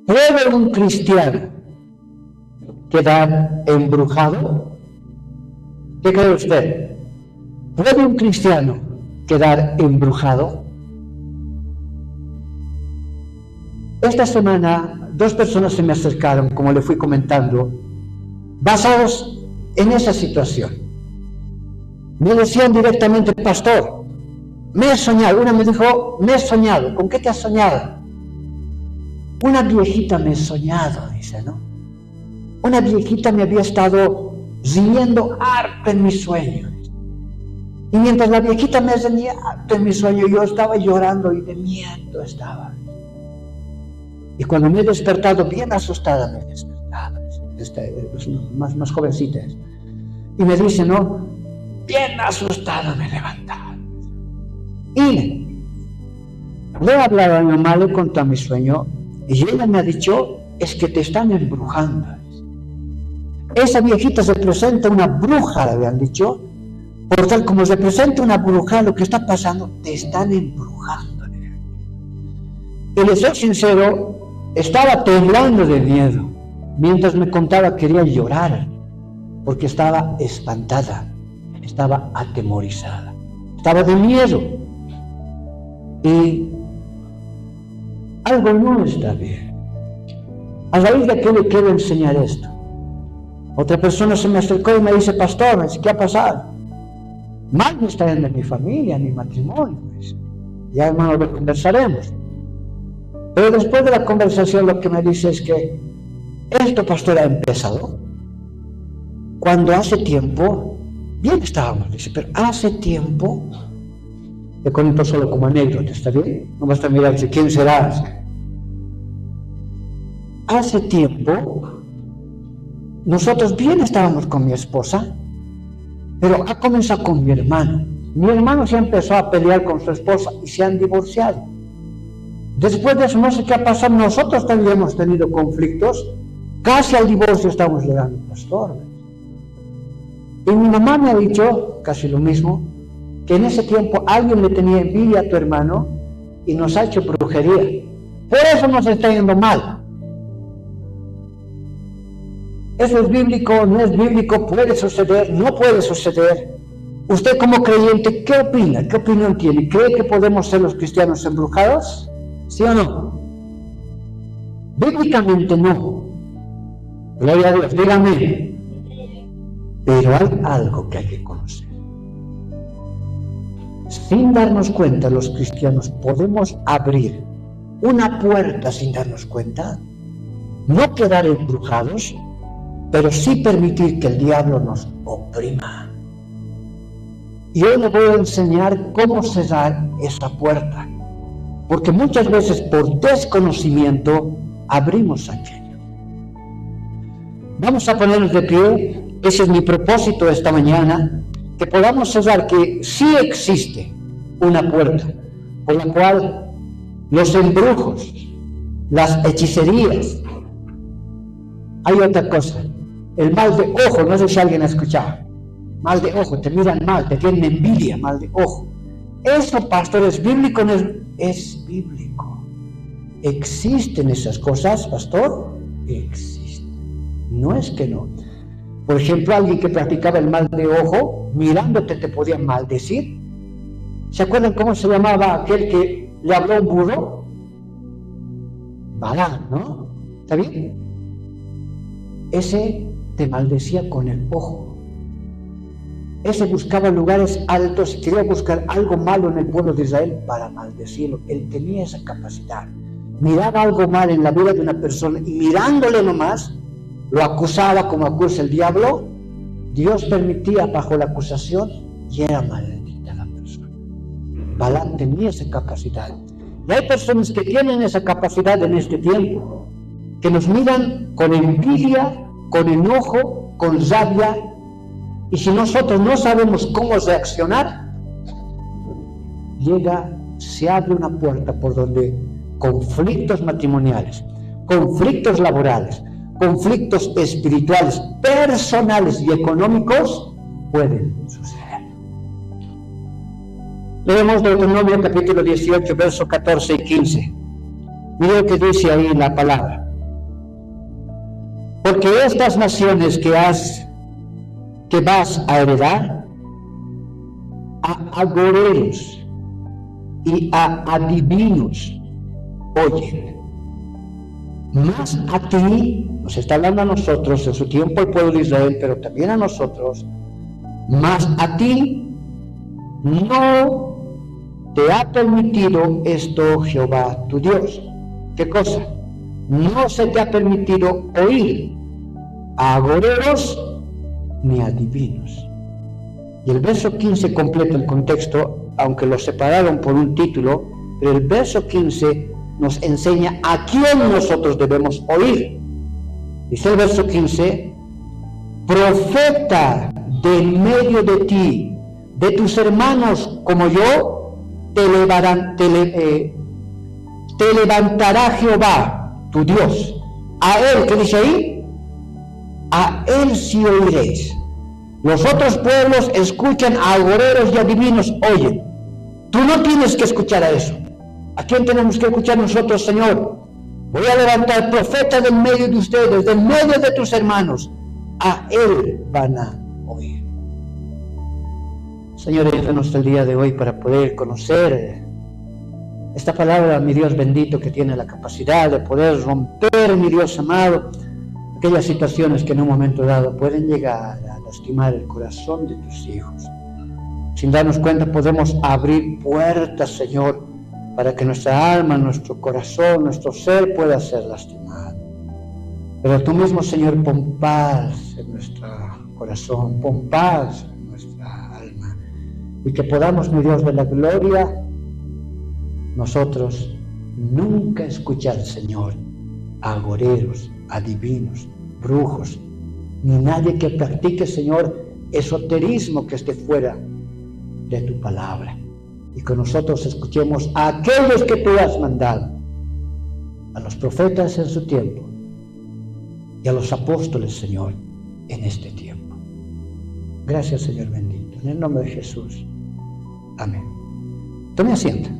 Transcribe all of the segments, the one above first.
¿Puede un cristiano quedar embrujado? ¿Qué cree usted? ¿Puede un cristiano quedar embrujado? Esta semana, 2 personas se me acercaron, como le fui comentando, basados en esa situación. Me decían directamente: pastor, me he soñado. Una me dijo: me he soñado. ¿Con qué te has soñado? Una viejita me he soñado, dice, ¿no? Una viejita me había estado riñendo harto en mis sueños. Y mientras la viejita me reñía harto en mi sueño, yo estaba llorando y de miedo estaba. Y cuando me he despertado, bien asustada me he despertado, más jovencita. Y me dice, ¿no? Bien asustada me he levantado. Y le he hablado a mi mamá, le conté mi sueño, y ella me ha dicho: es que te están embrujando. Esa viejita representa una bruja, le habían dicho. Por tal como representa una bruja, lo que está pasando, te están embrujando. Y les soy sincero, estaba temblando de miedo. Mientras me contaba, quería llorar, porque estaba espantada, estaba atemorizada, estaba de miedo. Y algo no está bien. A raíz de qué le quiero enseñar esto. Otra persona se me acercó y me dice: pastor, ¿qué ha pasado? Mal me está yendo en mi familia, en mi matrimonio. Ya, hermano, lo conversaremos. Pero después de la conversación, lo que me dice es que esto, pastor, ha empezado cuando hace tiempo, bien estábamos, dice, pero hace tiempo, le comento solo como anécdota, ¿está bien? No basta mirar quién será. Hace tiempo, nosotros bien estábamos con mi esposa, pero ha comenzado con mi hermano. Mi hermano se empezó a pelear con su esposa y se han divorciado. Después de eso, no sé qué ha pasado, nosotros también hemos tenido conflictos, casi al divorcio estamos llegando, pastor. Y mi mamá me ha dicho casi lo mismo, que en ese tiempo alguien le tenía envidia a tu hermano y nos ha hecho brujería. Por eso nos está yendo mal. ¿Eso es bíblico? ¿No es bíblico? ¿Puede suceder? ¿No puede suceder? Usted como creyente, ¿qué opina? ¿Qué opinión tiene? ¿Cree que podemos ser los cristianos embrujados? ¿Sí o no? Bíblicamente no. Gloria a Dios, dígame. Pero hay algo que hay que conocer. Sin darnos cuenta, los cristianos podemos abrir una puerta sin darnos cuenta, no quedar embrujados, pero sí permitir que el diablo nos oprima. Y hoy le voy a enseñar cómo cerrar esa puerta, porque muchas veces por desconocimiento abrimos aquello. Vamos a ponernos de pie. Ese es mi propósito esta mañana, que podamos cerrar, que sí existe una puerta por la cual los embrujos, las hechicerías. Hay otra cosa, el mal de ojo, no sé si alguien ha escuchado. Mal de ojo, te miran mal, te tienen envidia, mal de ojo. Eso, pastor, ¿es bíblico? No es bíblico. ¿Existen esas cosas, pastor? Existen. No es que no. Por ejemplo, alguien que practicaba el mal de ojo, mirándote te podía maldecir. ¿Se acuerdan cómo se llamaba aquel que le habló a un burro? Balaam, ¿no? ¿Está bien? Ese te maldecía con el ojo. Ese buscaba lugares altos y quería buscar algo malo en el pueblo de Israel para maldecirlo. Él tenía esa capacidad. Miraba algo mal en la vida de una persona y mirándole nomás, lo acusaba como acusa el diablo. Dios permitía bajo la acusación y era maldita la persona. Balaam tenía esa capacidad. Y hay personas que tienen esa capacidad en este tiempo, que nos miran con envidia, con enojo, con rabia. Y si nosotros no sabemos cómo reaccionar, se abre una puerta por donde conflictos matrimoniales, conflictos laborales, conflictos espirituales, personales y económicos pueden suceder. Leemos Deuteronomio capítulo 18, versos 14 y 15. Mire lo que dice ahí la palabra. Porque estas naciones que vas a heredar, a agoreros y a adivinos oyen. Más a ti, nos está hablando a nosotros, en su tiempo el pueblo de Israel, pero también a nosotros, más a ti no te ha permitido esto Jehová tu Dios. ¿Qué cosa? No se te ha permitido oír a agoreros ni a adivinos. Y el verso 15 completa el contexto, aunque lo separaron por un título, pero el verso 15 nos enseña a quién nosotros debemos oír. Dice el verso 15: profeta de en medio de ti, de tus hermanos como yo, te levantará Jehová, tu Dios. A él, ¿qué dice ahí? A él sí oiréis. Los otros pueblos escuchan a agoreros y adivinos, oyen. Tú no tienes que escuchar a eso. ¿A quién tenemos que escuchar nosotros, Señor? Voy a levantar profeta del medio de ustedes, del medio de tus hermanos. A él van a oír. Señor, ayúdanos el día de hoy para poder conocer esta palabra, mi Dios bendito, que tiene la capacidad de poder romper, mi Dios amado, aquellas situaciones que en un momento dado pueden llegar a lastimar el corazón de tus hijos. Sin darnos cuenta podemos abrir puertas, Señor, para que nuestra alma, nuestro corazón, nuestro ser pueda ser lastimado. Pero tú mismo, Señor, pon paz en nuestro corazón, pon paz en nuestra alma, y que podamos, mi Dios de la gloria, nosotros nunca escuchar, Señor, a agoreros, adivinos, brujos, ni nadie que practique, Señor, esoterismo que esté fuera de tu palabra. Y que nosotros escuchemos a aquellos que tú has mandado, a los profetas en su tiempo y a los apóstoles, Señor, en este tiempo. Gracias, Señor bendito, en el nombre de Jesús. Amén. Tome asiento.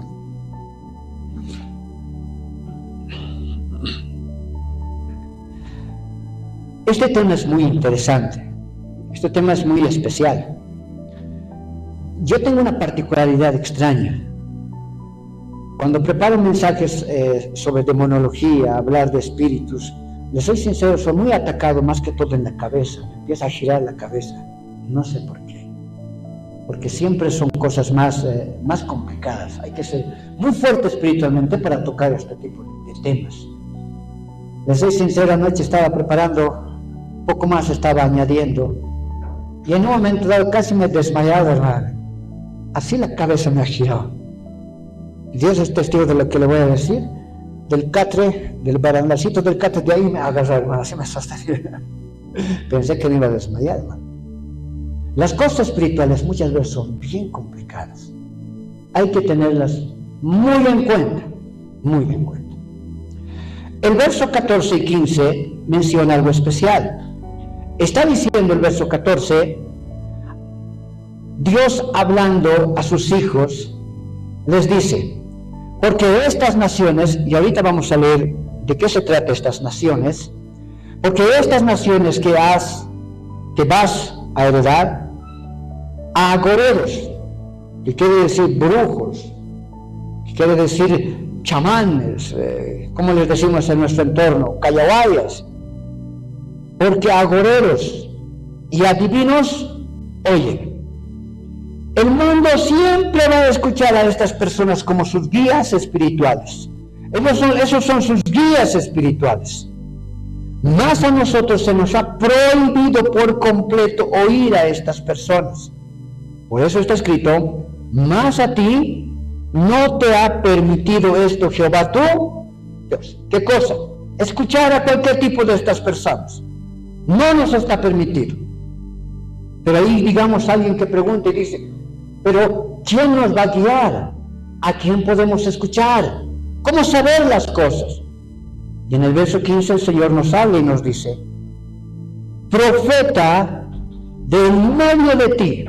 Este tema es muy interesante, este tema es muy especial. Yo tengo una particularidad extraña. Cuando preparo mensajes sobre demonología, hablar de espíritus, les soy sincero, soy muy atacado más que todo en la cabeza. Me empieza a girar la cabeza. No sé por qué. Porque siempre son cosas más complicadas. Hay que ser muy fuerte espiritualmente para tocar este tipo de temas. Les soy sincero, anoche estaba preparando, poco más estaba añadiendo, y en un momento dado casi me he desmayado, hermano. Así la cabeza me ha girado. Dios es testigo de lo que le voy a decir. Del catre, del barandacito del catre, de ahí me agarró, hermano, así me sostenía. Pensé que me iba a desmayar, hermano. Las cosas espirituales muchas veces son bien complicadas. Hay que tenerlas muy en cuenta, muy en cuenta. El verso 14 y 15 menciona algo especial. Está diciendo el verso 14, Dios hablando a sus hijos, les dice, porque estas naciones, y ahorita vamos a leer de qué se trata estas naciones, porque estas naciones que vas a heredar, a agoreros, que quiere decir brujos, que quiere decir chamanes, como les decimos en nuestro entorno, callahuayas, porque agoreros y adivinos oyen. El mundo siempre va a escuchar a estas personas como sus guías espirituales. Esos son sus guías espirituales. Más a nosotros se nos ha prohibido por completo oír a estas personas. Por eso está escrito, más a ti no te ha permitido esto Jehová tú, Dios. ¿Qué cosa? Escuchar a cualquier tipo de estas personas. No nos está permitido. Pero ahí, digamos, alguien que pregunte y dice, pero ¿quién nos va a guiar? ¿A quién podemos escuchar? ¿Cómo saber las cosas? Y en el verso 15 el Señor nos habla y nos dice, profeta del medio de ti,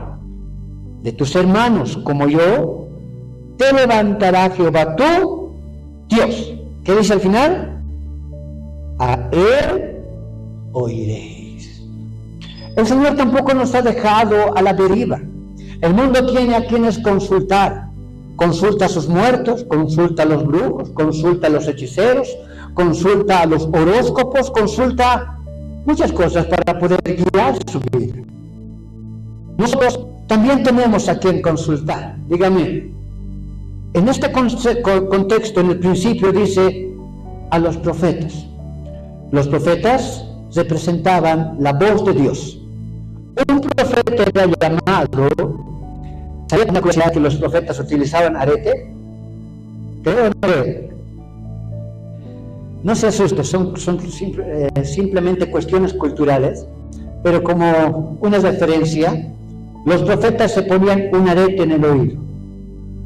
de tus hermanos como yo, te levantará Jehová tu Dios. ¿Qué dice al final? A él oiréis. El Señor tampoco nos ha dejado a la deriva. El mundo tiene a quienes consultar. Consulta a sus muertos, consulta a los brujos, consulta a los hechiceros, consulta a los horóscopos, consulta muchas cosas para poder guiar su vida. Nosotros también tenemos a quien consultar. Dígame, en este contexto, en el principio dice a los profetas. Los profetas representaban la voz de Dios. Un profeta era llamado, ¿sabía una curiosidad que los profetas utilizaban arete? Pero no se asuste, son simplemente cuestiones culturales, pero como una referencia, los profetas se ponían un arete en el oído.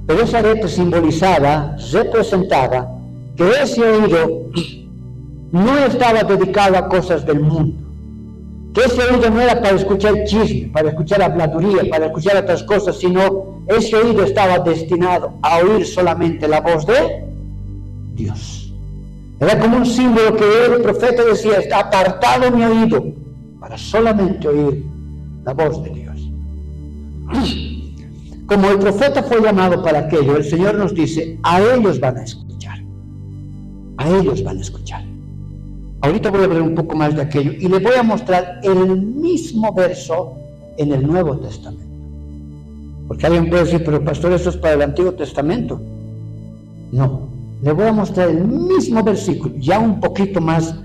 Pero ese arete simbolizaba, representaba, que ese oído no estaba dedicado a cosas del mundo, que ese oído no era para escuchar chisme, para escuchar habladuría, para escuchar otras cosas, sino ese oído estaba destinado a oír solamente la voz de Dios. Era como un símbolo que el profeta decía: está apartado mi oído para solamente oír la voz de Dios. Como el profeta fue llamado para aquello, el Señor nos dice: a ellos van a escuchar, a ellos van a escuchar. Ahorita voy a hablar un poco más de aquello y les voy a mostrar el mismo verso en el Nuevo Testamento. Porque alguien puede decir: pero pastor, eso es para el Antiguo Testamento. No, le voy a mostrar el mismo versículo, ya un poquito más,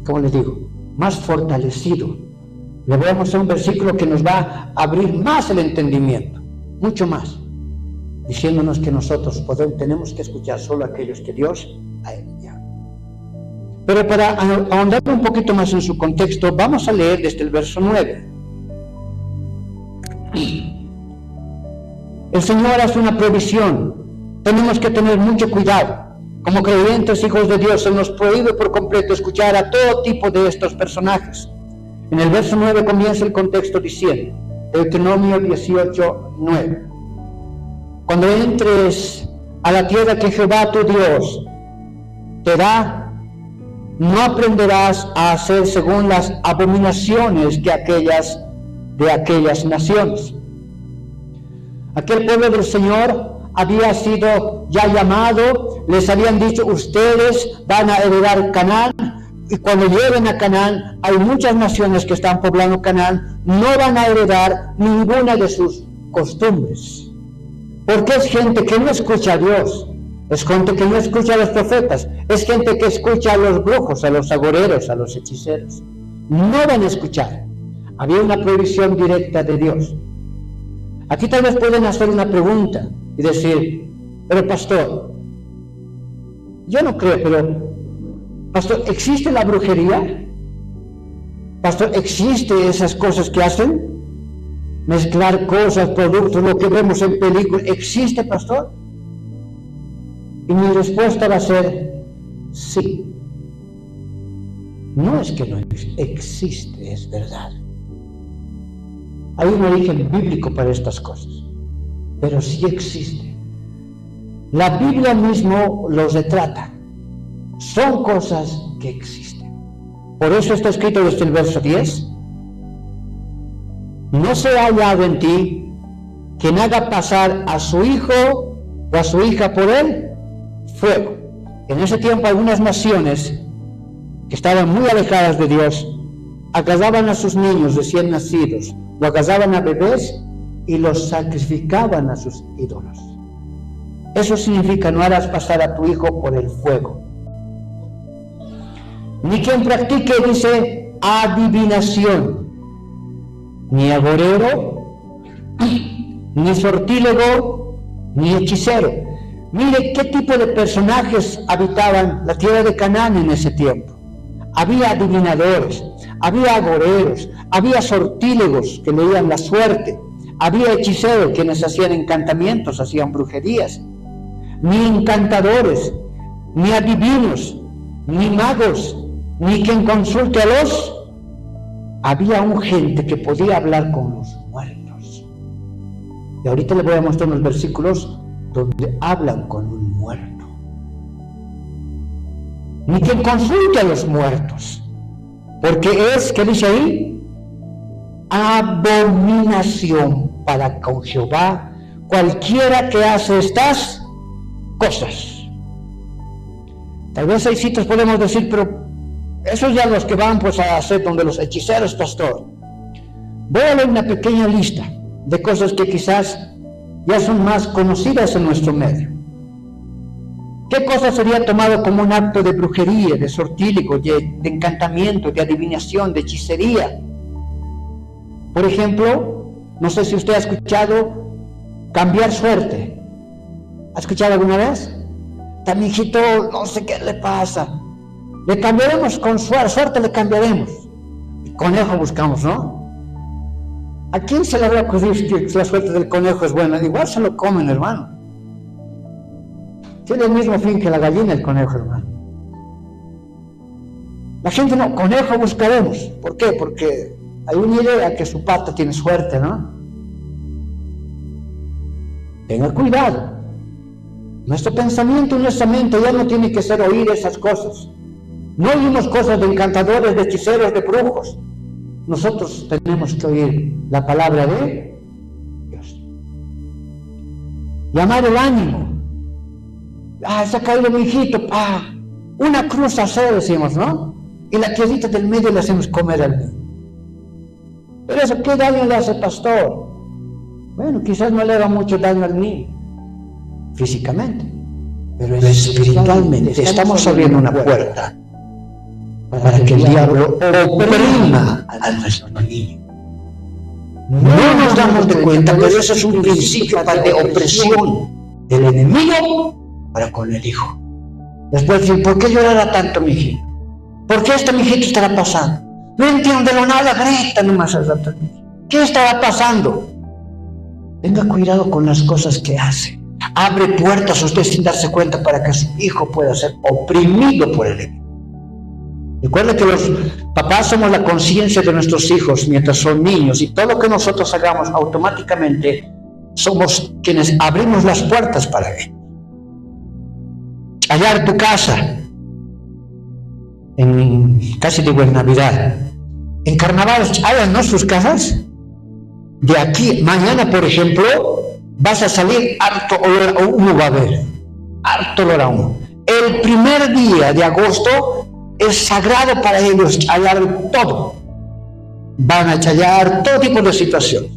¿cómo les digo? Más fortalecido. Le voy a mostrar un versículo que nos va a abrir más el entendimiento, mucho más, diciéndonos que nosotros tenemos que escuchar solo a aquellos que Dios ha enviado. Pero para ahondar un poquito más en su contexto, vamos a leer desde el verso 9. El Señor hace una provisión. Tenemos que tener mucho cuidado. Como creyentes, hijos de Dios, se nos prohíbe por completo escuchar a todo tipo de estos personajes. En el verso 9 comienza el contexto diciendo, Deuteronomio 18:9. Cuando entres a la tierra que Jehová tu Dios te da, no aprenderás a hacer según las abominaciones de aquellas naciones. Aquel pueblo del Señor había sido ya llamado, les habían dicho: ustedes van a heredar Canaán, y cuando lleguen a Canaán, hay muchas naciones que están poblando Canaán, no van a heredar ninguna de sus costumbres, porque es gente que no escucha a Dios, es gente que no escucha a los profetas, es gente que escucha a los brujos, a los agoreros, a los hechiceros. No van a escuchar. Había una prohibición directa de Dios. Aquí tal vez pueden hacer una pregunta y decir: pero pastor, yo no creo, pero pastor, ¿existe la brujería? Pastor, ¿existe esas cosas que hacen? Mezclar cosas, productos, lo que vemos en películas, ¿existe, pastor? Y mi respuesta va a ser: sí. No es que no existe, es verdad. Hay un origen bíblico para estas cosas, pero sí existe. La Biblia mismo los retrata. Son cosas que existen. Por eso está escrito desde el verso 10: no se ha hallado en ti quien haga pasar a su hijo o a su hija por el fuego. En ese tiempo algunas naciones que estaban muy alejadas de Dios agarraban a sus niños recién nacidos, lo agarraban a bebés y los sacrificaban a sus ídolos. Eso significa: no harás pasar a tu hijo por el fuego. Ni quien practique, dice, adivinación, ni agorero, ni sortílego, ni hechicero. Mire qué tipo de personajes habitaban la tierra de Canaán en ese tiempo. Había adivinadores, había agoreros, había sortílegos que leían la suerte, había hechiceros quienes hacían encantamientos, hacían brujerías. Ni encantadores, ni adivinos, ni magos, ni quien consulte a los. Había un gente que podía hablar con los muertos. Y ahorita les voy a mostrar unos versículos donde hablan con un muerto. Ni quien consulte a los muertos. porque es, ¿qué dice ahí? Abominación para con Jehová cualquiera que hace estas cosas. Tal vez hay citas podemos decir, pero esos ya los que van pues a hacer donde los hechiceros, pastor. Voy a leer una pequeña lista de cosas que quizás ya son más conocidas en nuestro medio. ¿Qué cosa sería tomado como un acto de brujería, de sortílego, de encantamiento, de adivinación, de hechicería? Por ejemplo, no sé si usted ha escuchado cambiar suerte. ¿Ha escuchado alguna vez? Está mi hijito, no sé qué le pasa. Le cambiaremos con suerte, le cambiaremos. El conejo buscamos, ¿no? ¿A quién se le va a ocurrir que la suerte del conejo es buena? Igual se lo comen, hermano. Tiene el mismo fin que la gallina el conejo, hermano. La gente no, conejo buscaremos. ¿Por qué? Porque hay una idea que su pata tiene suerte, ¿no? Tenga cuidado. Nuestro pensamiento y nuestra mente ya no tiene que ser oír esas cosas. No oímos cosas de encantadores, de hechiceros, de brujos. Nosotros tenemos que oír la palabra de Dios. Llamar el ánimo. Se ha caído mi hijito. Una cruz a hacer, decimos, ¿no? Y la piedrita del medio le hacemos comer al niño. Pero eso, ¿qué daño le hace, pastor? Bueno, quizás no le haga mucho daño al niño, físicamente. Pero espiritualmente estamos abriendo una puerta para que el diablo oprima a nuestro niño. No nos damos de cuenta, pero eso es un principio de opresión del enemigo para con el hijo. Después decir, ¿por qué llorará tanto mi hijito? ¿Por qué mi hijito estará pasando? No entiendo de lo nada, grita nomás al rato. ¿Qué estará pasando? Tenga cuidado con las cosas que hace. Abre puertas usted sin darse cuenta para que su hijo pueda ser oprimido por el enemigo. Recuerda que los papás somos la conciencia de nuestros hijos mientras son niños, y todo lo que nosotros hagamos automáticamente somos quienes abrimos las puertas para ellos. Allá en tu casa, casi digo en Navidad, en carnavales, hagan, ¿no?, sus casas. De aquí, mañana por ejemplo, vas a salir, harto olor a humo va a haber, harto olor a humo. El primer día de agosto es sagrado para ellos hallar todo. Van a hallar todo tipo de situaciones.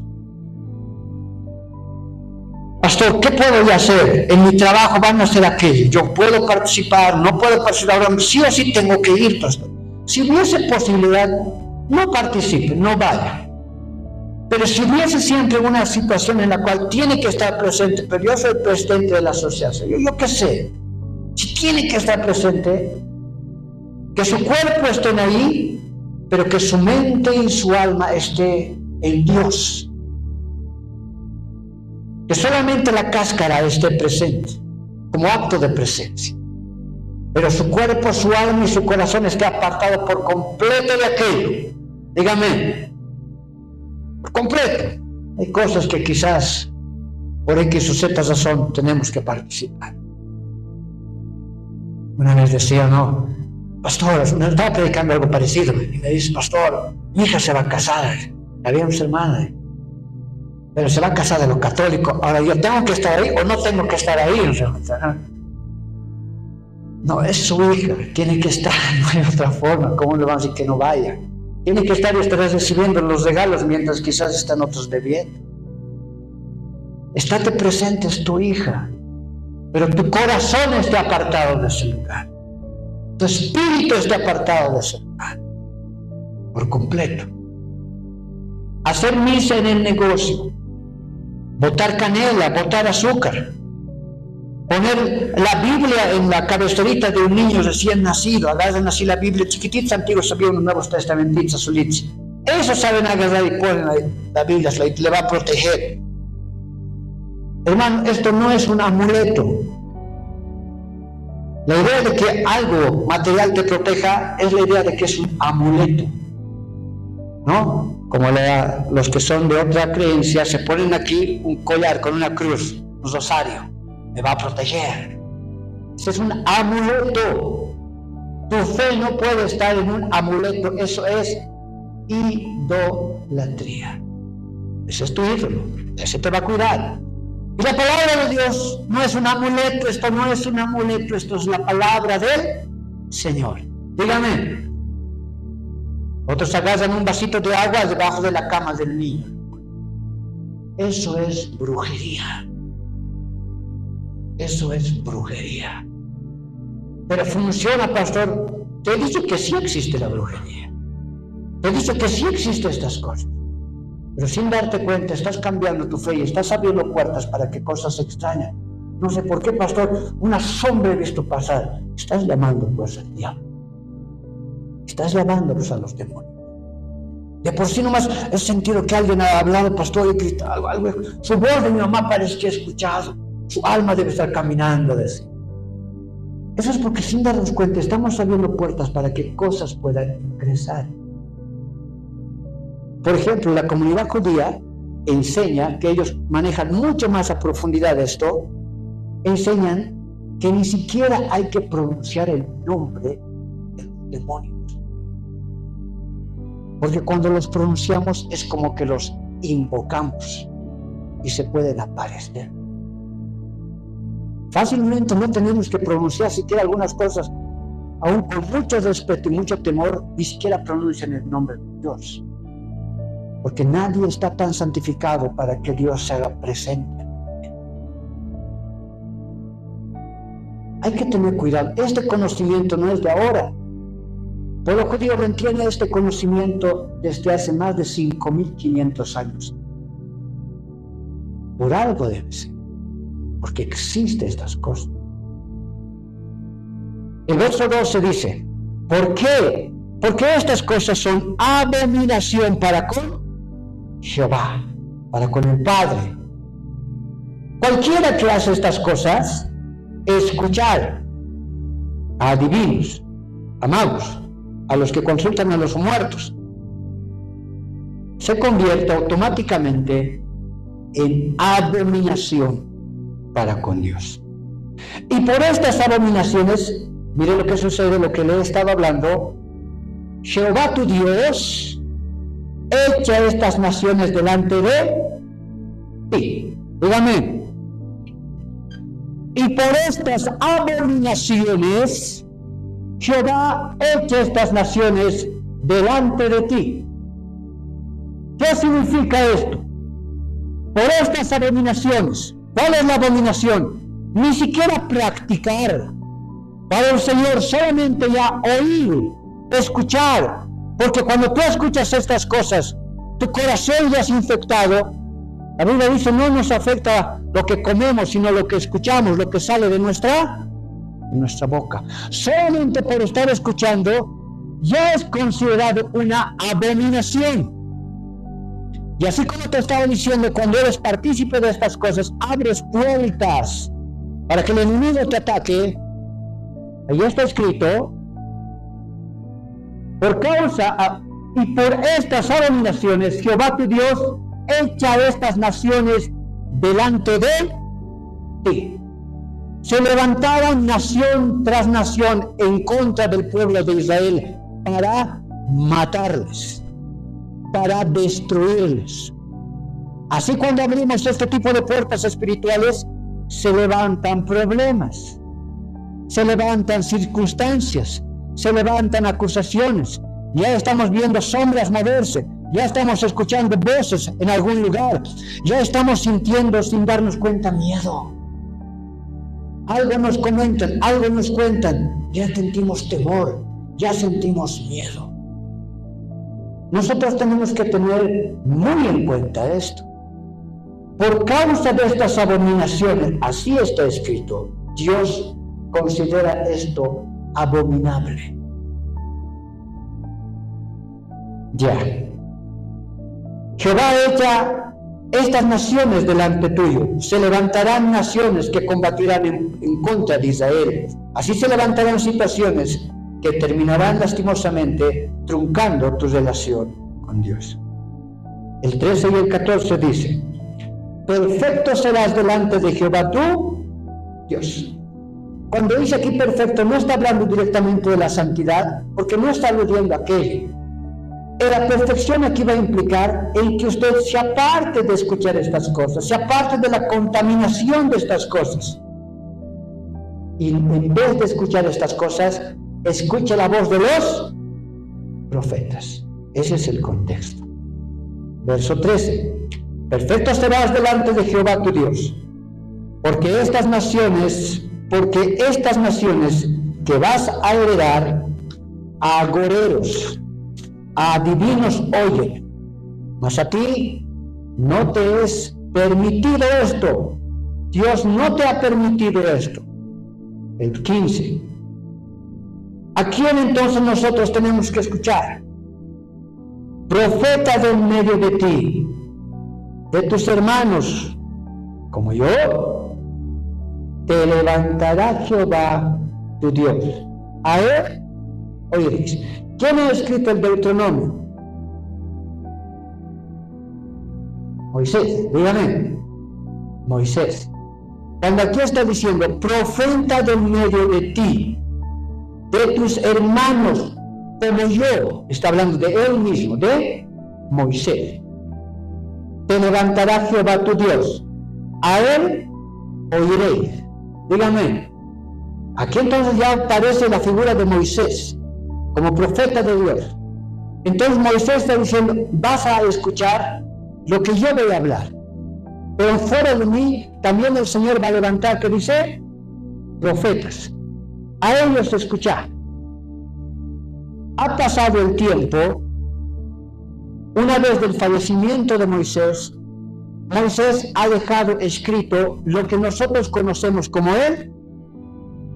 Pastor, ¿qué puedo yo hacer? En mi trabajo van a hacer aquello. Yo puedo participar, no puedo participar. Ahora sí o sí tengo que ir, pastor. Si hubiese posibilidad, no participe, no vaya. Pero si hubiese siempre una situación en la cual tiene que estar presente, pero yo soy presidente de la asociación, yo qué sé, si tiene que estar presente, que su cuerpo esté ahí, pero que su mente y su alma esté en Dios. Que solamente la cáscara esté presente, como acto de presencia. Pero su cuerpo, su alma y su corazón esté apartado por completo de aquello. Dígame, por completo. Hay cosas que quizás, por X o Z razón, tenemos que participar. Una vez decía, no, pastor, estaba predicando algo parecido, y me dice, pastor, mi hija se va a casar, habíamos hermanas, pero se va a casar de los católicos. Ahora, ¿yo tengo que estar ahí o no tengo que estar ahí? No, es su hija, tiene que estar, no hay otra forma. ¿Cómo le van a decir que no vaya? Tiene que estar y estarás recibiendo los regalos mientras quizás están otros debiendo. Estate presente, es tu hija, pero tu corazón esté apartado de ese lugar. Tu espíritu esté apartado de ese lugar, por completo. Hacer misa en el negocio, botar canela, botar azúcar, poner la Biblia en la cabecerita de un niño recién nacido, agarran así la Biblia chiquitita, antiguos sabían los Nuevos Testamentitos azulitos. Eso saben agarrar y ponen ahí la Biblia, le va a proteger. Hermano, esto no es un amuleto. La idea de que algo material te proteja es la idea de que es un amuleto, ¿no? Como los que son de otra creencia se ponen aquí un collar con una cruz, un rosario, me va a proteger. Este es un amuleto. Tu fe no puede estar en un amuleto, eso es idolatría. Ese es tu ídolo, ese te va a cuidar. Y la palabra de Dios no es un amuleto, esto no es un amuleto, esto es la palabra del Señor. Dígame. Otros agarran un vasito de agua debajo de la cama del niño. Eso es brujería. Eso es brujería. Pero funciona, pastor. Te he dicho que sí existe la brujería. Te he dicho que sí existen estas cosas. Pero sin darte cuenta, estás cambiando tu fe y estás abriendo puertas para que cosas extrañas. No sé por qué, pastor, una sombra he visto pasar. Estás llamando pues al diablo. Estás llamando pues a los demonios. De por sí nomás he sentido que alguien ha hablado, pastor, y gritado algo. Su voz de mi mamá parece que he escuchado. Su alma debe estar caminando de sí. Eso es porque sin darnos cuenta estamos abriendo puertas para que cosas puedan ingresar. Por ejemplo, la comunidad judía enseña que ellos manejan mucho más a profundidad esto. Enseñan que ni siquiera hay que pronunciar el nombre de los demonios. Porque cuando los pronunciamos es como que los invocamos y se pueden aparecer. Fácilmente no tenemos que pronunciar siquiera algunas cosas, aún con mucho respeto y mucho temor, ni siquiera pronuncian el nombre de Dios. Porque nadie está tan santificado para que Dios se haga presente. Hay que tener cuidado. Este conocimiento no es de ahora. El pueblo judío tiene este conocimiento desde hace más de 5.500 años. Por algo debe ser. Porque existen estas cosas. El verso 12 dice, ¿por qué? Porque estas cosas son abominación para con Jehová, para con el Padre. Cualquiera que hace estas cosas, escuchar a adivinos, a magos, a los que consultan a los muertos, se convierte automáticamente en abominación para con Dios. Y por estas abominaciones, mire lo que sucede, lo que le he estado hablando. Jehová tu Dios echa estas naciones delante de ti. Dígame. Y por estas abominaciones, Jehová echa estas naciones delante de ti. ¿Qué significa esto? Por estas abominaciones. ¿Cuál es la abominación? Ni siquiera practicar. Para el Señor solamente ya oír, escuchar. Porque cuando tú escuchas estas cosas, tu corazón ya es infectado. La Biblia dice, no nos afecta lo que comemos, sino lo que escuchamos, lo que sale de nuestra boca. Solamente por estar escuchando, ya es considerado una abominación. Y así como te estaba diciendo, cuando eres partícipe de estas cosas, abres puertas para que el enemigo te ataque. Ahí está escrito, por causa y por estas abominaciones, Jehová tu Dios echa estas naciones delante de ti. Se levantaban nación tras nación en contra del pueblo de Israel para matarles, para destruirles. Así cuando abrimos este tipo de puertas espirituales, se levantan problemas, se levantan circunstancias, se levantan acusaciones. Ya estamos viendo sombras moverse, ya estamos escuchando voces en algún lugar, ya estamos sintiendo sin darnos cuenta miedo. Algo nos comentan, algo nos cuentan, ya sentimos temor, ya sentimos miedo. Nosotros tenemos que tener muy en cuenta esto. Por causa de estas abominaciones, así está escrito, Dios considera esto abominable. Ya. Jehová echa estas naciones delante tuyo. Se levantarán naciones que combatirán en contra de Israel. Así se levantarán situaciones que terminarán lastimosamente truncando tu relación con Dios. El 13 y el 14 dice, perfecto serás delante de Jehová tú, Dios. Cuando dice aquí perfecto, no está hablando directamente de la santidad, porque no está aludiendo a aquello. La perfección aquí va a implicar en que usted se aparte de escuchar estas cosas, se aparte de la contaminación de estas cosas. Y en vez de escuchar estas cosas, escuche la voz de los profetas. Ese es el contexto. Verso 13. Perfecto serás delante de Jehová tu Dios, porque estas naciones que vas a heredar, a agoreros, a adivinos oyen, mas a ti no te es permitido esto. Dios no te ha permitido esto. El 15. ¿A quién entonces nosotros tenemos que escuchar? Profeta de en medio de ti, de tus hermanos, como yo, te levantará Jehová tu Dios. A él oiréis. ¿Quién ha escrito el Deuteronomio? Moisés, dígame. Moisés. Cuando aquí está diciendo, profeta de en medio de ti, de tus hermanos, como yo, está hablando de él mismo, de Moisés. Te levantará Jehová tu Dios, a él oiréis. Dígame, aquí entonces ya aparece la figura de Moisés como profeta de Dios. Entonces Moisés está diciendo, vas a escuchar lo que yo voy a hablar, pero fuera de mí también el Señor va a levantar, que dice, profetas, a ellos escuchar. Ha pasado el tiempo. Una vez del fallecimiento de Moisés, Moisés ha dejado escrito lo que nosotros conocemos como el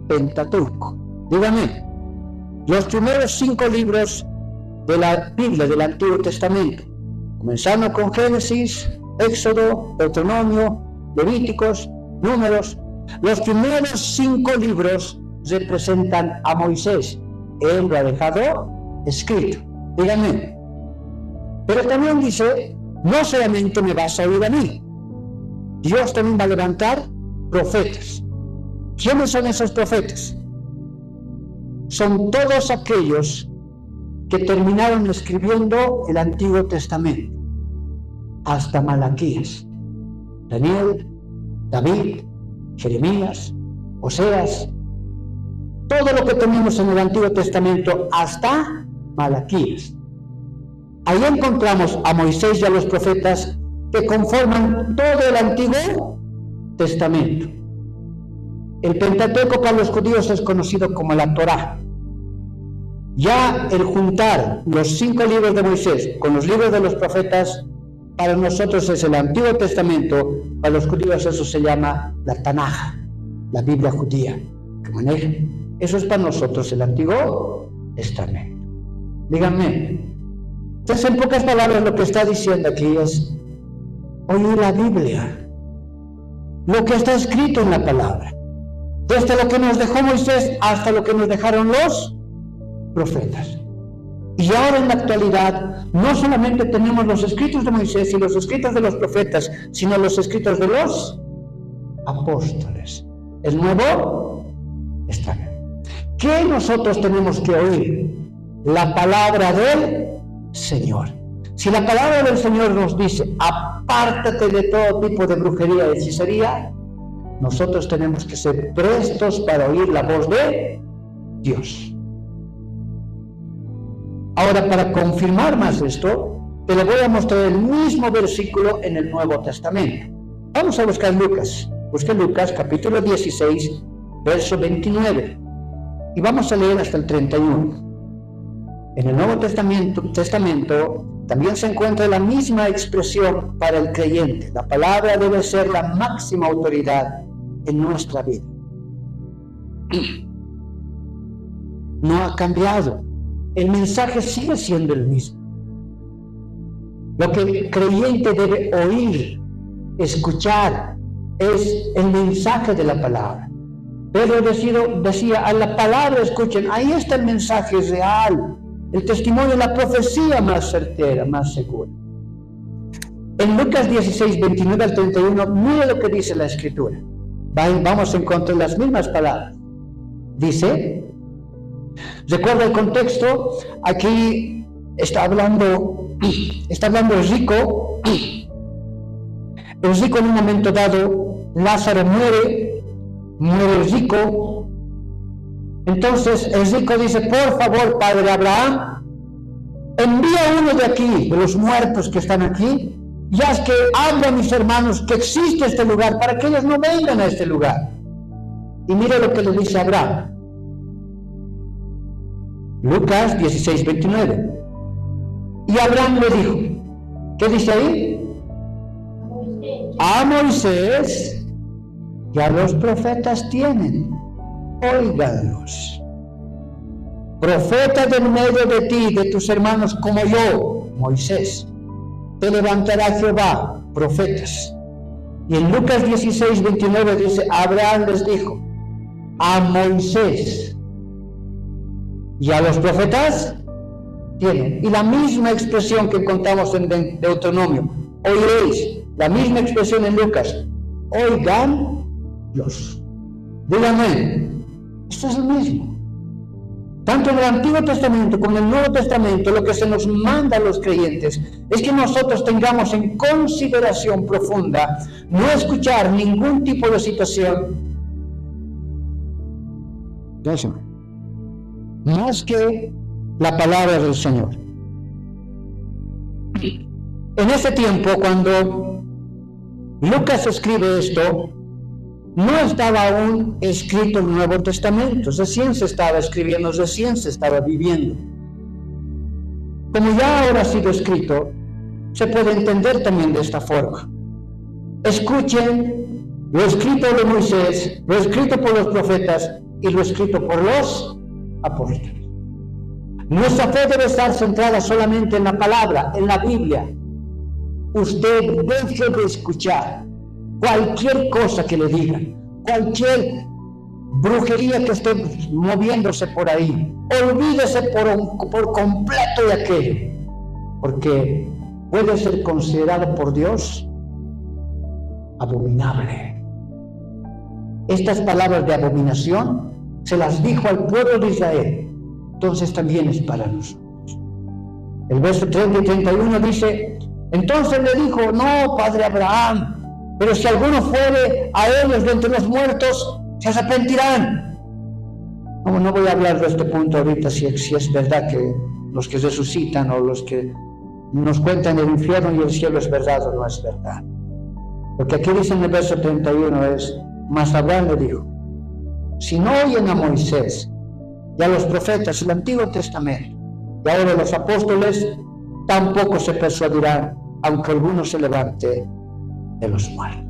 Pentateuco. Dígame, los primeros 5 libros de la Biblia del Antiguo Testamento, comenzando con Génesis, Éxodo, Deuteronomio, Levíticos, Números. Los primeros 5 libros representan a Moisés. Él lo ha dejado escrito. Dígame. Pero también dice, no solamente me vas a oír a mí, Dios también va a levantar profetas. ¿Quiénes son esos profetas? Son todos aquellos que terminaron escribiendo el Antiguo Testamento, hasta Malaquías. Daniel, David, Jeremías, Oseas, todo lo que tenemos en el Antiguo Testamento hasta Malaquías. Ahí encontramos a Moisés y a los profetas que conforman todo el Antiguo Testamento. El Pentateuco para los judíos es conocido como la Torá. Ya el juntar los 5 libros de Moisés con los libros de los profetas, para nosotros es el Antiguo Testamento, para los judíos eso se llama la Tanaj, la Biblia judía que maneja. Eso es para nosotros el Antiguo Testamento. Díganme. Entonces, en pocas palabras, lo que está diciendo aquí es oír la Biblia, lo que está escrito en la palabra, desde lo que nos dejó Moisés hasta lo que nos dejaron los profetas. Y ahora en la actualidad no solamente tenemos los escritos de Moisés y los escritos de los profetas, sino los escritos de los apóstoles, el Nuevo Testamento. ¿Qué nosotros tenemos que oír? La palabra del Señor. Si la palabra del Señor nos dice, apártate de todo tipo de brujería y hechicería, nosotros tenemos que ser prestos para oír la voz de Dios. Ahora, para confirmar más esto, te le voy a mostrar el mismo versículo en el Nuevo Testamento. Vamos a buscar Lucas. Busca Lucas, capítulo 16, verso 29. Y vamos a leer hasta el 31. En el Nuevo Testamento también se encuentra la misma expresión para el creyente. La palabra debe ser la máxima autoridad en nuestra vida. No ha cambiado. El mensaje sigue siendo el mismo. Lo que el creyente debe oír, escuchar, es el mensaje de la palabra. Pedro decía, a la palabra escuchen, ahí está el mensaje real, el testimonio, la profecía más certera, más segura. En Lucas 16, 29 al 31, mire lo que dice la Escritura. Vamos a encontrar las mismas palabras. dice, recuerda el contexto, aquí está hablando el rico. El rico en un momento dado, Lázaro muere el rico. Entonces el rico dice, por favor, Padre Abraham, envía uno de aquí, de los muertos que están aquí, y haz que hable a mis hermanos que existe este lugar, para que ellos no vengan a este lugar. Y mira lo que le dice Abraham. Lucas 16:29. Y Abraham le dijo, ¿qué dice ahí? A Moisés y a los profetas tienen, óiganlos. Profeta en medio de ti, de tus hermanos como yo, Moisés, te levantará Jehová, profetas. Y en Lucas 16:29 dice, Abraham les dijo, a Moisés y a los profetas tienen. Y la misma expresión que encontramos en Deuteronomio, oiréis, la misma expresión en Lucas, oiganlos. Díganme, esto es lo mismo. Tanto en el Antiguo Testamento como en el Nuevo Testamento, lo que se nos manda a los creyentes es que nosotros tengamos en consideración profunda no escuchar ningún tipo de situación más que la palabra del Señor. En ese tiempo, cuando Lucas escribe esto, no estaba aún escrito el Nuevo Testamento, recién se estaba escribiendo, recién se estaba viviendo. Como ya ahora ha sido escrito, se puede entender también de esta forma. Escuchen lo escrito de Moisés, lo escrito por los profetas y lo escrito por los apóstoles. Nuestra fe debe estar centrada solamente en la palabra, en la Biblia. Usted deje de escuchar cualquier cosa que le digan, cualquier brujería que esté moviéndose por ahí. Olvídese por completo de aquello, porque puede ser considerado por Dios abominable. Estas palabras de abominación se las dijo al pueblo de Israel, entonces también es para nosotros. El verso 30 y 31 dice, entonces le dijo, no, Padre Abraham, pero si alguno fuere a ellos de entre los muertos, se arrepentirán. No voy a hablar de este punto ahorita, si es verdad que los que resucitan o los que nos cuentan el infierno y el cielo es verdad o no es verdad. Lo que aquí dice en el verso 31 es, mas Abraham le dijo, si no oyen a Moisés y a los profetas, el Antiguo Testamento, y ahora los apóstoles, tampoco se persuadirán, aunque alguno se levante de los muertos.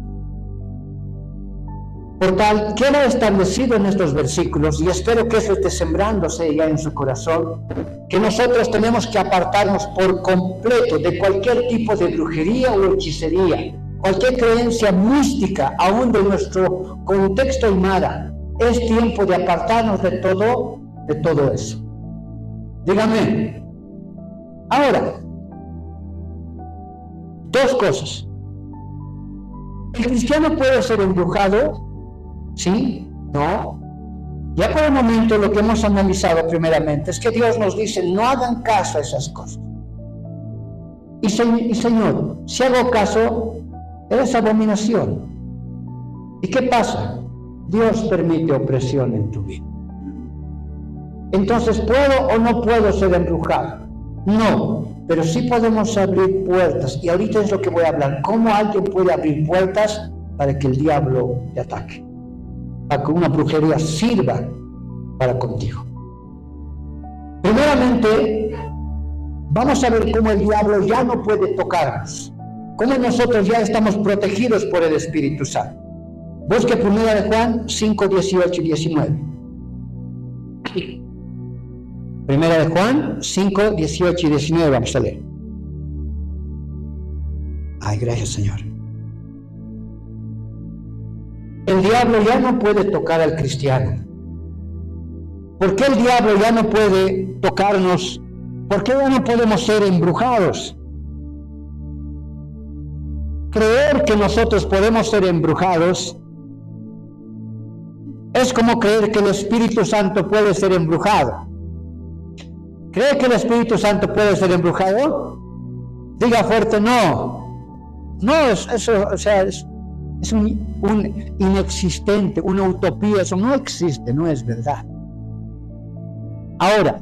Por tal, queda establecido en estos versículos, y espero que eso esté sembrándose ya en su corazón, que nosotros tenemos que apartarnos por completo de cualquier tipo de brujería o hechicería, cualquier creencia mística, aún de nuestro contexto aymara. Es tiempo de apartarnos de todo eso. Dígame. Ahora, dos cosas. ¿El cristiano puede ser embrujado? ¿Sí? ¿No? Ya por el momento lo que hemos analizado primeramente es que Dios nos dice, no hagan caso a esas cosas. Y Señor, si hago caso, es abominación. ¿Y qué pasa? Dios permite opresión en tu vida. Entonces, ¿puedo o no puedo ser embrujado? No, pero sí podemos abrir puertas. Y ahorita es lo que voy a hablar. ¿Cómo alguien puede abrir puertas para que el diablo te ataque? Para que una brujería sirva para contigo. Primeramente, vamos a ver cómo el diablo ya no puede tocarnos. Cómo nosotros ya estamos protegidos por el Espíritu Santo. Busque 1 de Juan 5, 18 y 19. 1 de Juan 5, 18 y 19, vamos a leer. Ay, gracias, Señor. El diablo ya no puede tocar al cristiano. ¿Por qué el diablo ya no puede tocarnos? ¿Por qué ya no podemos ser embrujados? Creer que nosotros podemos ser embrujados Es como creer que el Espíritu Santo puede ser embrujado. ¿Cree que el Espíritu Santo puede ser embrujado? Diga fuerte, no. No, es un inexistente, una utopía, eso no existe, no es verdad. Ahora,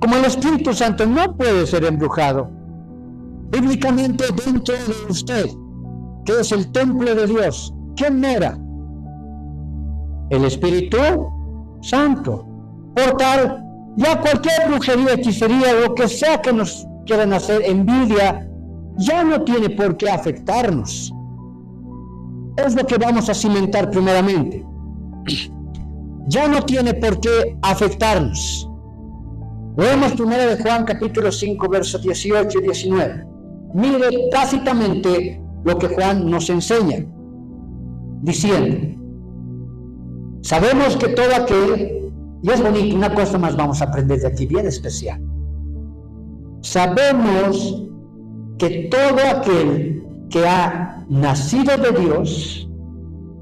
como el Espíritu Santo no puede ser embrujado, bíblicamente dentro de usted, que es el templo de Dios, ¿quién era? El Espíritu Santo. Por tal, ya cualquier brujería, hechicería, lo que sea que nos quieran hacer, envidia, ya no tiene por qué afectarnos. Es lo que vamos a cimentar primeramente. Ya no tiene por qué afectarnos. Leemos primero de Juan capítulo 5, versos 18 y 19. Mire tácitamente lo que Juan nos enseña, diciendo: sabemos que todo aquel, y es bonito, una cosa más vamos a aprender de aquí, bien especial. Sabemos que todo aquel que ha nacido de Dios,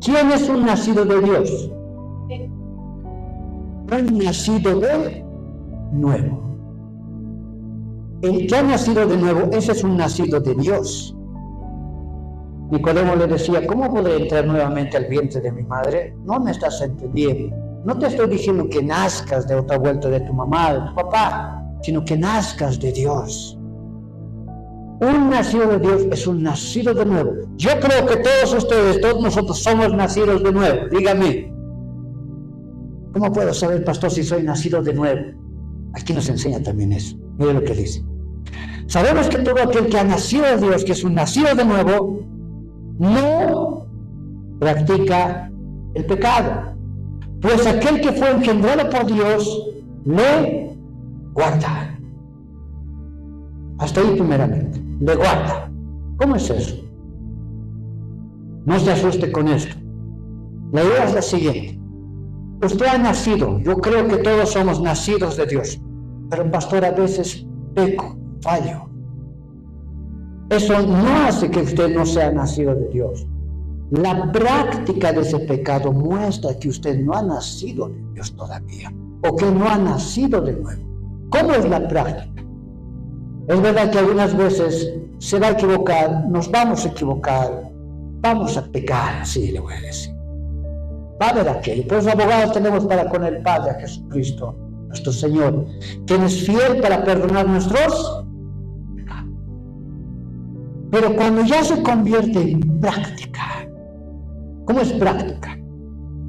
¿quién es un nacido de Dios? Un nacido de nuevo. El que ha nacido de nuevo, ese es un nacido de Dios. Nicodemo le decía: ¿cómo podré entrar nuevamente al vientre de mi madre? No me estás entendiendo. No te estoy diciendo que nazcas de otra vuelta de tu mamá, de tu papá, sino que nazcas de Dios. Un nacido de Dios es un nacido de nuevo. Yo creo que todos ustedes, todos nosotros somos nacidos de nuevo. Dígame, ¿cómo puedo saber, pastor, si soy nacido de nuevo? Aquí nos enseña también eso. Mire lo que dice. Sabemos que todo aquel que ha nacido de Dios, que es un nacido de nuevo, no practica el pecado, pues aquel que fue engendrado por Dios le guarda. Hasta ahí primeramente, le guarda. ¿Cómo es eso? No se asuste con esto. La idea es la siguiente: usted ha nacido, yo creo que todos somos nacidos de Dios, pero pastor, a veces peco, fallo. Eso no hace que usted no sea nacido de Dios. La práctica de ese pecado muestra que usted no ha nacido de Dios todavía, o que no ha nacido de nuevo. ¿Cómo es la práctica? Es verdad que algunas veces se va a equivocar, nos vamos a equivocar, vamos a pecar, así le voy a decir. Va a haber aquello, pero los abogados tenemos para con el Padre, a Jesucristo, nuestro Señor, quien es fiel para perdonar nuestros pecados. Pero cuando ya se convierte en práctica, ¿cómo es práctica?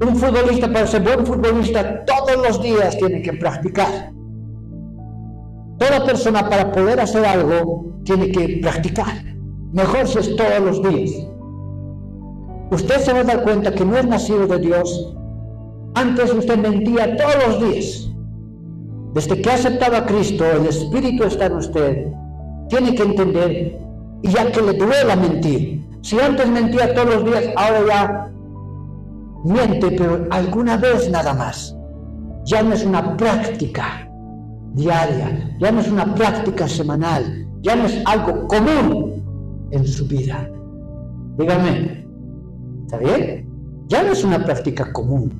Un futbolista, para ser buen futbolista, todos los días tiene que practicar. Toda persona, para poder hacer algo, tiene que practicar. Mejor si es todos los días. Usted se va a dar cuenta que no es nacido de Dios. Antes usted mentía todos los días. Desde que ha aceptado a Cristo, el Espíritu está en usted. Tiene que entender, y ya que le duela mentir. Si antes mentía todos los días, ahora ya miente, pero alguna vez nada más. Ya no es una práctica diaria, ya no es una práctica semanal, ya no es algo común en su vida. Dígame, ¿está bien? Ya no es una práctica común.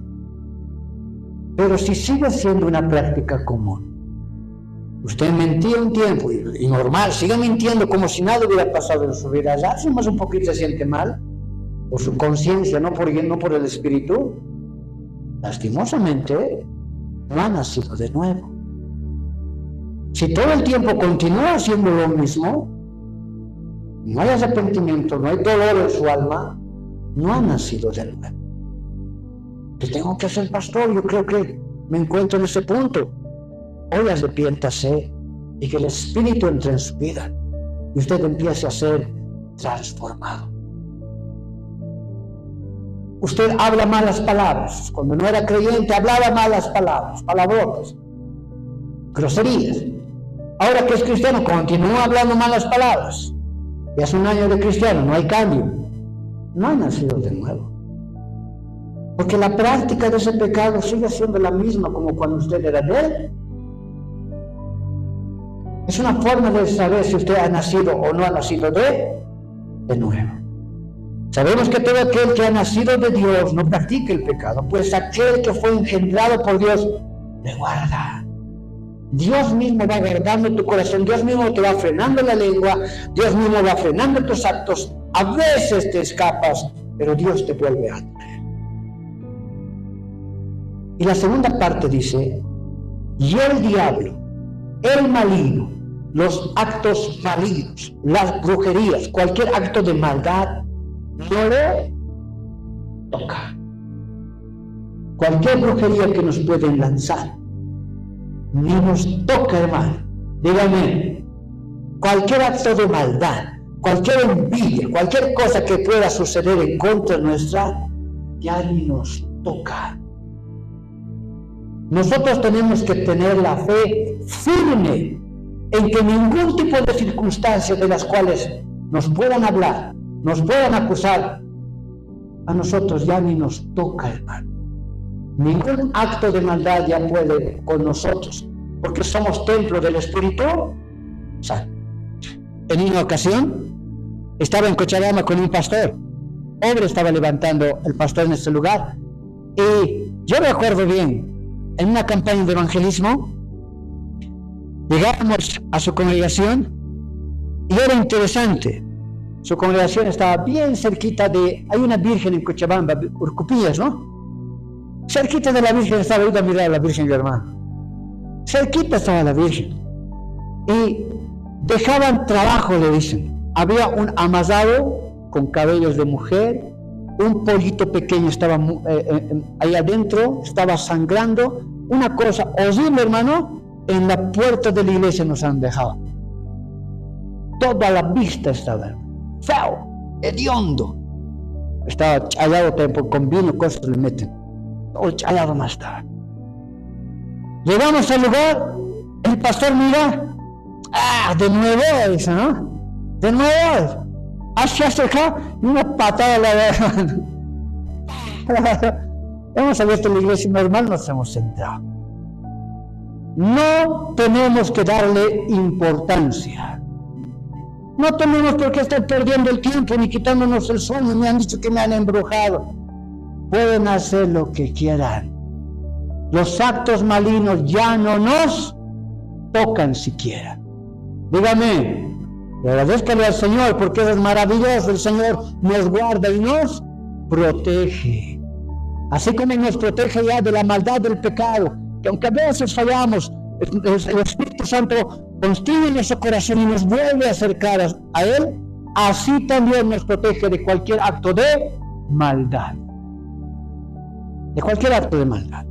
Pero si sigue siendo una práctica común, usted mentía un tiempo y normal, sigue mintiendo como si nada hubiera pasado en su vida, ya si más un poquito se siente mal por su conciencia, no por el Espíritu, lastimosamente no ha nacido de nuevo. Si todo el tiempo continúa haciendo lo mismo, no hay arrepentimiento, no hay dolor en su alma, no ha nacido de nuevo. ¿Qué tengo que hacer, pastor? Yo creo que me encuentro en ese punto. Hoy arrepiéntase y que el Espíritu entre en su vida y usted empiece a ser transformado. Usted habla malas palabras. Cuando no era creyente hablaba malas palabras, palabrotas, groserías. Ahora que es cristiano continúa hablando malas palabras. Y hace un año de cristiano, no hay cambio. No ha nacido de nuevo. Porque la práctica de ese pecado sigue siendo la misma como cuando usted era de él. Es una forma de saber si usted ha nacido o no ha nacido de nuevo. Sabemos que todo aquel que ha nacido de Dios no practica el pecado, pues aquel que fue engendrado por Dios le guarda. Dios mismo va guardando tu corazón, Dios mismo te va frenando la lengua, Dios mismo va frenando tus actos. A veces te escapas, pero Dios te vuelve a traer. Y la segunda parte dice, y el diablo, el maligno, los actos malignos, las brujerías, cualquier acto de maldad, no le toca. Cualquier brujería que nos pueden lanzar, ni nos toca, hermano. Dígame, cualquier acto de maldad, cualquier envidia, cualquier cosa que pueda suceder en contra nuestra, ya ni nos toca. Nosotros tenemos que tener la fe firme en que ningún tipo de circunstancias de las cuales nos puedan hablar, nos puedan acusar, a nosotros ya ni nos toca, hermano. Ningún acto de maldad ya puede con nosotros, porque somos templo del Espíritu Santo. En una ocasión, estaba en Cochabamba con un pastor. Obra estaba levantando el pastor en este lugar. Y yo recuerdo bien, en una campaña de evangelismo, llegamos a su congregación y era interesante. Su congregación estaba bien cerquita de... Hay una virgen en Cochabamba, Urcupillas, ¿no? Cerquita de la virgen estaba, iba a mirar a la virgen, mi hermano. Cerquita estaba la virgen. Y dejaban trabajo, le dicen. Había un amasado con cabellos de mujer, un pollito pequeño estaba ahí adentro, estaba sangrando. Una cosa horrible, hermano, en la puerta de la iglesia nos han dejado. Toda la vista estaba feo, hediondo. Estaba challado con vino, cosas le meten. Todo challado más estaba. Llegamos al lugar, el pastor mira, de nuevo, dice, ¿no? De nuevo, hacia acá y una patada a la hermano. Hemos abierto la iglesia normal, nos hemos centrado. No tenemos que darle importancia. No tenemos por qué estar perdiendo el tiempo ni quitándonos el sueño. Me han dicho que me han embrujado. Pueden hacer lo que quieran. Los actos malignos ya no nos tocan siquiera. Dígame, agradezcale al Señor porque es maravilloso. El Señor nos guarda y nos protege. Así como nos protege ya de la maldad del pecado, que aunque a veces fallamos, el Espíritu Santo construye nuestro corazón y nos vuelve a acercar a Él, así también nos protege de cualquier acto de maldad. De cualquier acto de maldad.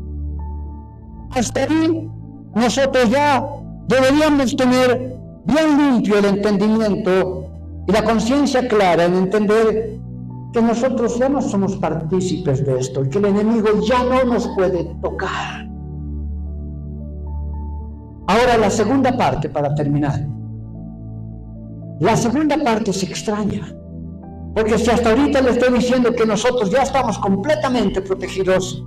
Hasta ahí, nosotros ya deberíamos tener bien limpio el entendimiento y la conciencia clara en entender que nosotros ya no somos partícipes de esto, que el enemigo ya no nos puede tocar. Ahora la segunda parte, para terminar. La segunda parte es extraña, porque si hasta ahorita le estoy diciendo que nosotros ya estamos completamente protegidos,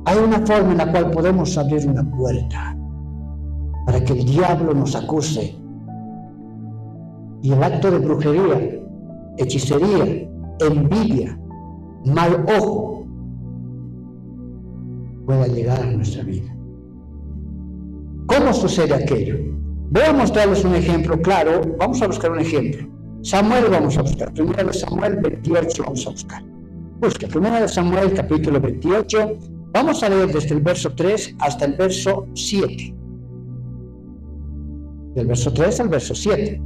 hay una forma en la cual podemos abrir una puerta para que el diablo nos acuse y el acto de brujería, hechicería, envidia, mal ojo pueda llegar a nuestra vida. ¿Cómo sucede aquello? Voy a mostrarles un ejemplo claro. Vamos a buscar un ejemplo. Samuel vamos a buscar. Primero de Samuel 28 vamos a buscar. Busca Primero de Samuel capítulo 28. Vamos a leer desde el verso 3 hasta el verso 7. Del verso 3 al verso 7.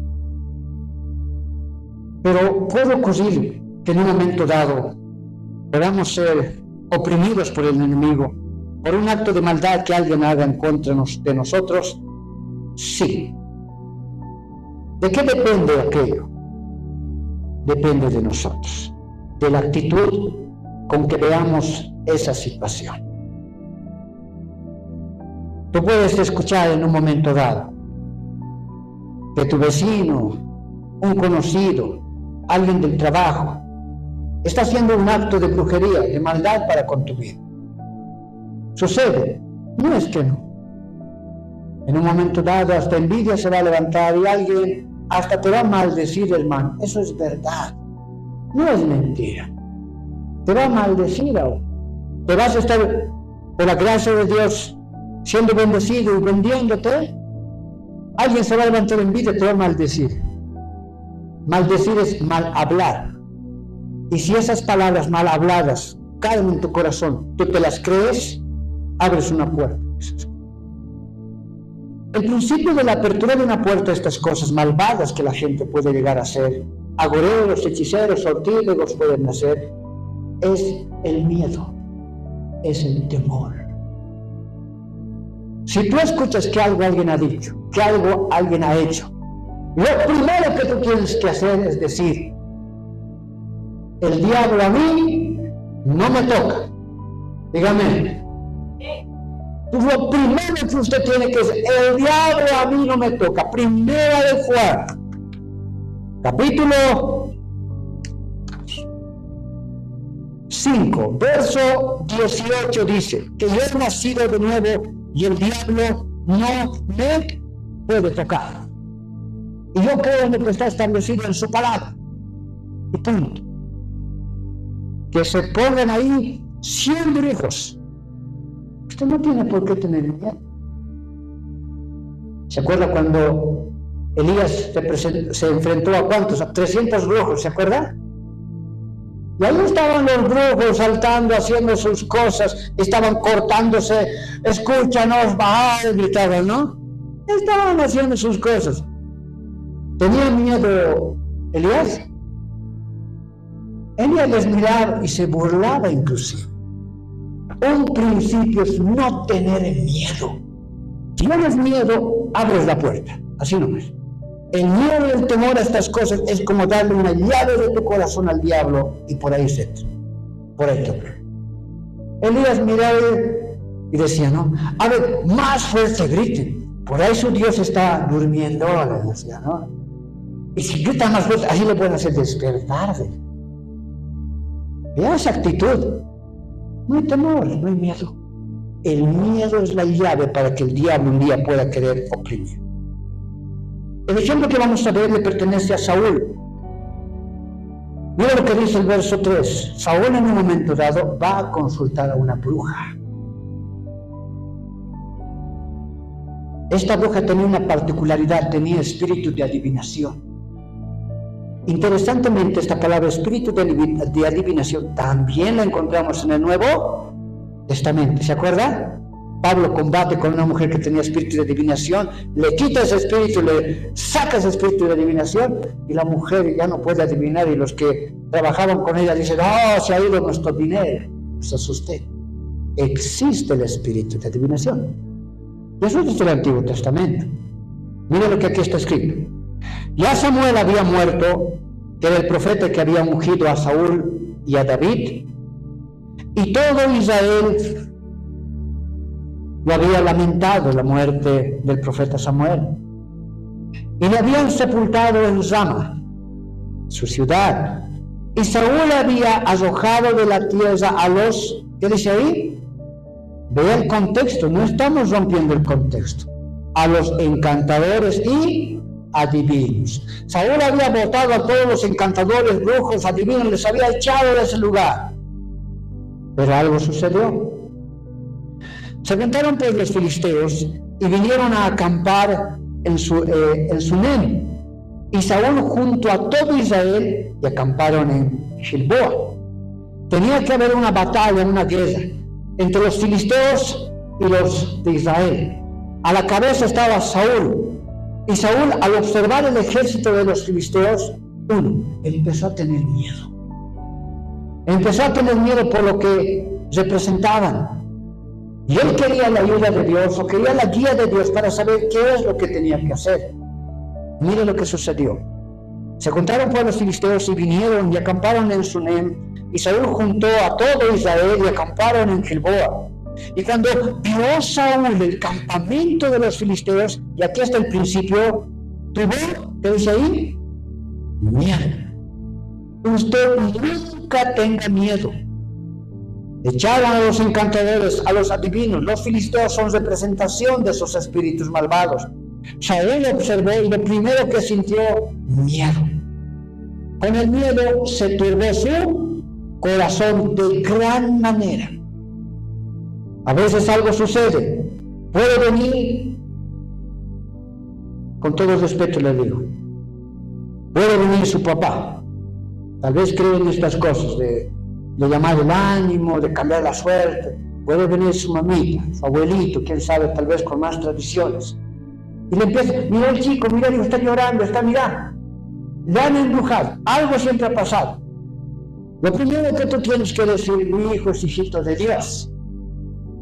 Pero puede ocurrir que en un momento dado podamos ser oprimidos por el enemigo, por un acto de maldad que alguien haga en contra de nosotros. Sí. ¿De qué depende aquello? Depende de nosotros, de la actitud con que veamos esa situación. Tú puedes escuchar en un momento dado que tu vecino, un conocido, alguien del trabajo, está haciendo un acto de brujería, de maldad para con tu vida. Sucede, no es que no. En un momento dado hasta envidia se va a levantar y alguien hasta te va a maldecir, hermano. Eso es verdad. No es mentira. Te va a maldecir ahora. Te vas a estar, por la gracia de Dios, siendo bendecido y vendiéndote. Alguien se va a levantar en vida y te va a maldecir. Maldecir es mal hablar. Y si esas palabras mal habladas caen en tu corazón, tú te las crees, abres una puerta. El principio de la apertura de una puerta a estas cosas malvadas que la gente puede llegar a hacer, agoreros, hechiceros, sortílegos pueden hacer, es el miedo, es el temor. Si tú escuchas que algo alguien ha dicho, que algo alguien ha hecho, lo primero que tú tienes que hacer es decir: el diablo a mí no me toca. Dígame. Pues lo primero que usted tiene que decir: el diablo a mí no me toca. Primera de Juan, capítulo 5, verso 18 dice que yo he nacido de nuevo y el diablo no me puede tocar. Y yo creo en lo que está establecido en su palabra. Y punto. Que se pongan ahí 100 hijos. Usted no tiene por qué tener miedo. ¿Se acuerda cuando Elías se enfrentó a cuántos? A 300 brujos, ¿se acuerda? Y ahí estaban los brujos saltando, haciendo sus cosas, estaban cortándose, escúchanos, Baal, gritaban, ¿no? Estaban haciendo sus cosas. ¿Tenía miedo Elías? Elías les miraba y se burlaba inclusive. Un principio es no tener miedo. Si no tienes miedo, abres la puerta. Así nomás. El miedo y el temor a estas cosas es como darle una llave de tu corazón al diablo y por ahí se entra. Por ahí toca. Elías miraba y decía, no, a ver, más fuerte griten. Por ahí su Dios está durmiendo, le decía, ¿no? Y si gritan más fuerte, así le pueden hacer despertarse. Vea esa actitud. No hay temor, no hay miedo. El miedo es la llave para que el diablo un día pueda querer oprimir. El ejemplo que vamos a ver le pertenece a Saúl. Mira lo que dice el verso 3. Saúl en un momento dado va a consultar a una bruja. Esta bruja tenía una particularidad, tenía espíritu de adivinación. Interesantemente, esta palabra espíritu de adivinación también la encontramos en el Nuevo Testamento. ¿Se acuerda? Pablo combate con una mujer que tenía espíritu de adivinación, le quita ese espíritu, le saca ese espíritu de adivinación y la mujer ya no puede adivinar y los que trabajaban con ella dicen, ¡oh, se ha ido nuestro dinero! Se asusté. Existe el espíritu de adivinación. Y eso es del Antiguo Testamento. Mira lo que aquí está escrito. Ya Samuel había muerto, que era el profeta que había ungido a Saúl y a David, y todo Israel lo había lamentado la muerte del profeta Samuel. Y le habían sepultado en Rama, su ciudad. Y Saúl había arrojado de la tierra a los, ¿qué dice ahí? Vea el contexto, no estamos rompiendo el contexto. A los encantadores y adivinos. Saúl había botado a todos los encantadores, brujos, adivinos, les había echado de ese lugar. Pero algo sucedió. Se aventaron pues los filisteos y vinieron a acampar en Sunem. Y Saúl junto a todo Israel y acamparon en Gilboa. Tenía que haber una batalla, una guerra entre los filisteos y los de Israel. A la cabeza estaba Saúl. Y Saúl, al observar el ejército de los filisteos, empezó a tener miedo. Empezó a tener miedo por lo que representaban. Y él quería la ayuda de Dios, o quería la guía de Dios para saber qué es lo que tenía que hacer. Mire lo que sucedió. Se juntaron por los filisteos y vinieron y acamparon en Sunem. Y Saúl juntó a todo Israel y acamparon en Gilboa. Y cuando vio Saúl el campamento de los filisteos, y aquí está el principio, tuvo, ¿qué dice ahí? Miedo. Usted nunca tenga miedo. Echaron a los encantadores, a los adivinos. Los filisteos son representación de esos espíritus malvados. Saúl observó y lo primero que sintió, miedo. Con el miedo se turbó su corazón de gran manera. A veces algo sucede, puede venir, con todo respeto le digo, puede venir su papá, tal vez cree en estas cosas de llamar el ánimo, de cambiar la suerte, puede venir su mamita, su abuelito, quién sabe, tal vez con más tradiciones, y le empieza, mira el chico, mira, está llorando, está mirando, le han embrujado, algo siempre ha pasado. Lo primero que tú tienes que decir, mi hijo es hijito de Dios,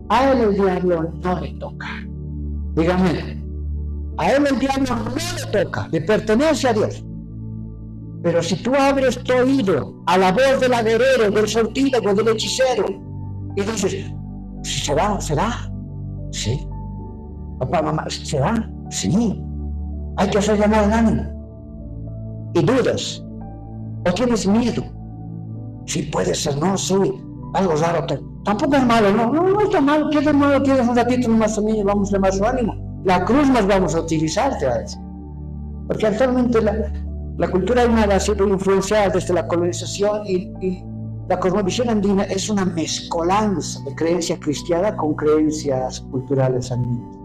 a él el diablo no le toca. Dígame, a él el diablo no le toca, le pertenece a Dios. Pero si tú abres tu oído a la voz del agorero, del sortílego, del hechicero, y dices, ¿será? Sí. Papá, mamá, ¿será? Sí. Hay que hacer llamar el ánimo. Y dudas, o tienes miedo. Sí, puede ser, no, sí, algo raro. Tampoco es malo, no está malo. ¿Qué es malo? Tienes un ratito nomás a mí y vamos a llamar su ánimo. La cruz más vamos a utilizar, te va a decir. Porque actualmente la cultura aymara ha sido influenciada desde la colonización y la cosmovisión andina es una mezcolanza de creencia cristiana con creencias culturales andinas.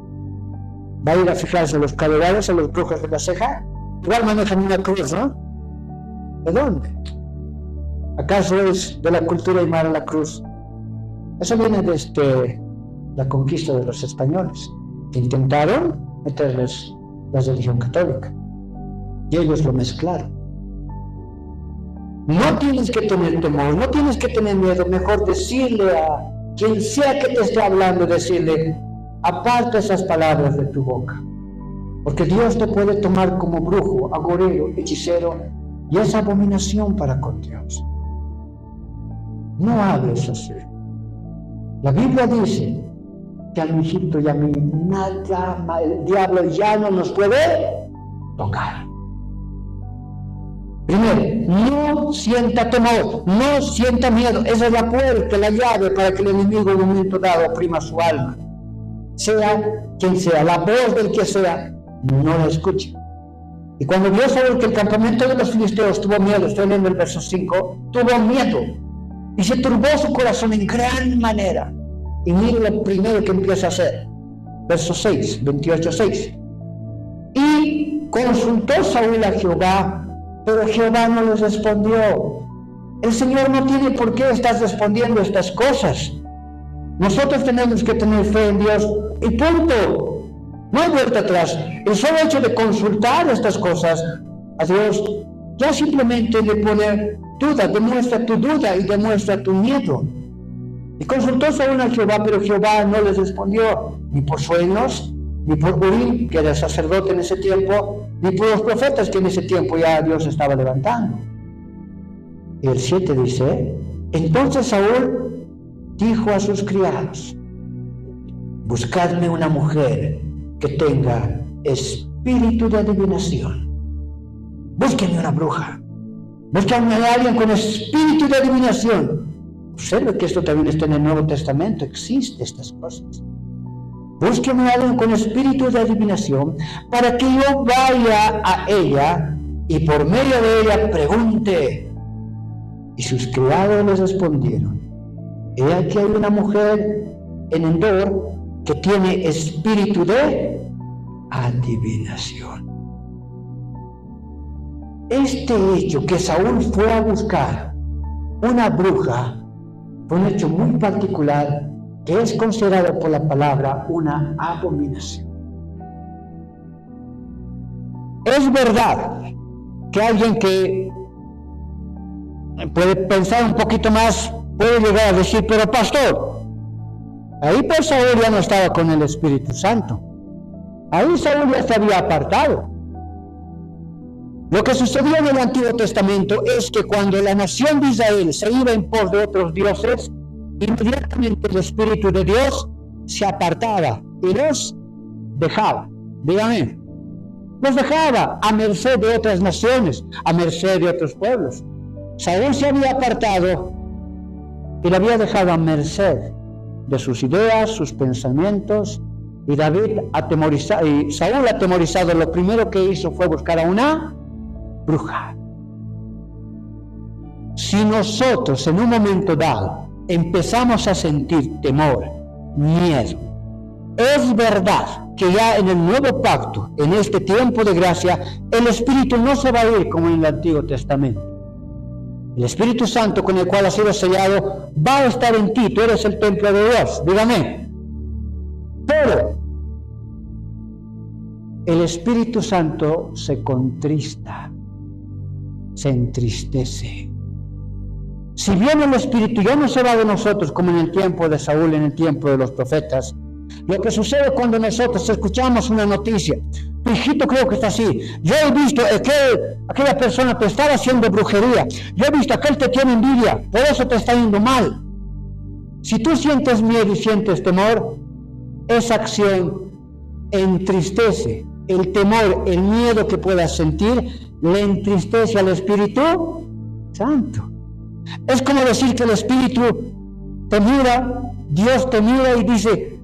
Va a ir a fijarse a los caballeros, a los brujos de la ceja, igual manejan una cruz, ¿no? ¿De dónde? ¿Acaso es de la cultura aymara la cruz? Eso viene desde la conquista de los españoles, que intentaron meterles la religión católica. Y ellos lo mezclaron. No tienes que tener temor, no tienes que tener miedo, mejor decirle a quien sea que te esté hablando, decirle, aparta esas palabras de tu boca, porque Dios te puede tomar como brujo, agorero, hechicero, y es abominación para con Dios. No hables así. La Biblia dice que al Egipto y a mí nada, el diablo ya no nos puede tocar. Primero, no sienta temor, no sienta miedo. Esa es la puerta, la llave para que el enemigo en un momento dado oprima su alma. Sea quien sea, la voz del que sea, no la escuche. Y cuando vio Saúl que el campamento de los filisteos tuvo miedo, estoy leyendo el verso 5, tuvo miedo y se turbó su corazón en gran manera. Y mire lo primero que empieza a hacer, verso 6, 28:6. Y consultó Saúl a Jehová, pero Jehová no les respondió. El Señor no tiene por qué estar respondiendo estas cosas. Nosotros tenemos que tener fe en Dios y punto. No hay vuelta atrás. El solo hecho de consultar estas cosas a Dios ya simplemente le pone duda, demuestra tu duda y demuestra tu miedo. Y consultó Saúl a Jehová, pero Jehová no les respondió, ni por sueños, ni por Urim, que era sacerdote en ese tiempo, ni por los profetas que en ese tiempo ya Dios estaba levantando. Y el 7 dice, entonces Saúl dijo a sus criados, buscadme una mujer que tenga espíritu de adivinación. Búsquenme una bruja, búsquenme a alguien con espíritu de adivinación. Observe que esto también está en el Nuevo Testamento, existe estas cosas. Búsqueme a alguien con espíritu de adivinación para que yo vaya a ella y por medio de ella pregunte. Y sus criados les respondieron, he aquí hay una mujer en Endor que tiene espíritu de adivinación. Este hecho que Saúl fue a buscar una bruja fue un hecho muy particular que es considerado por la palabra una abominación. Es verdad que alguien que puede pensar un poquito más puede llegar a decir, pero pastor, ahí pues Saúl ya no estaba con el Espíritu Santo. Ahí Saúl ya se había apartado. Lo que sucedió en el Antiguo Testamento es que cuando la nación de Israel se iba en pos de otros dioses, inmediatamente el Espíritu de Dios se apartaba y los dejaba. Dígame, los dejaba a merced de otras naciones, a merced de otros pueblos. Saúl se había apartado y lo había dejado a merced de sus ideas, sus pensamientos, y Saúl atemorizado, lo primero que hizo fue buscar a una bruja. si nosotros en un momento dado empezamos a sentir temor, miedo, es verdad que ya en el nuevo pacto, en este tiempo de gracia, el Espíritu no se va a ir como en el Antiguo Testamento. El Espíritu Santo con el cual has sido sellado va a estar en ti, tú eres el templo de Dios, dígame. Pero el Espíritu Santo se contrista, se entristece. Si bien el Espíritu ya no se va de nosotros como en el tiempo de Saúl, en el tiempo de los profetas, lo que sucede cuando nosotros escuchamos una noticia, tu hijito creo que está así, yo he visto aquella persona te estaba haciendo brujería, yo he visto aquel te tiene envidia, por eso te está yendo mal. Si tú sientes miedo y sientes temor, esa acción entristece. El temor, el miedo que puedas sentir, le entristece al Espíritu Santo. Es como decir que el Espíritu te mira, Dios te mira y dice,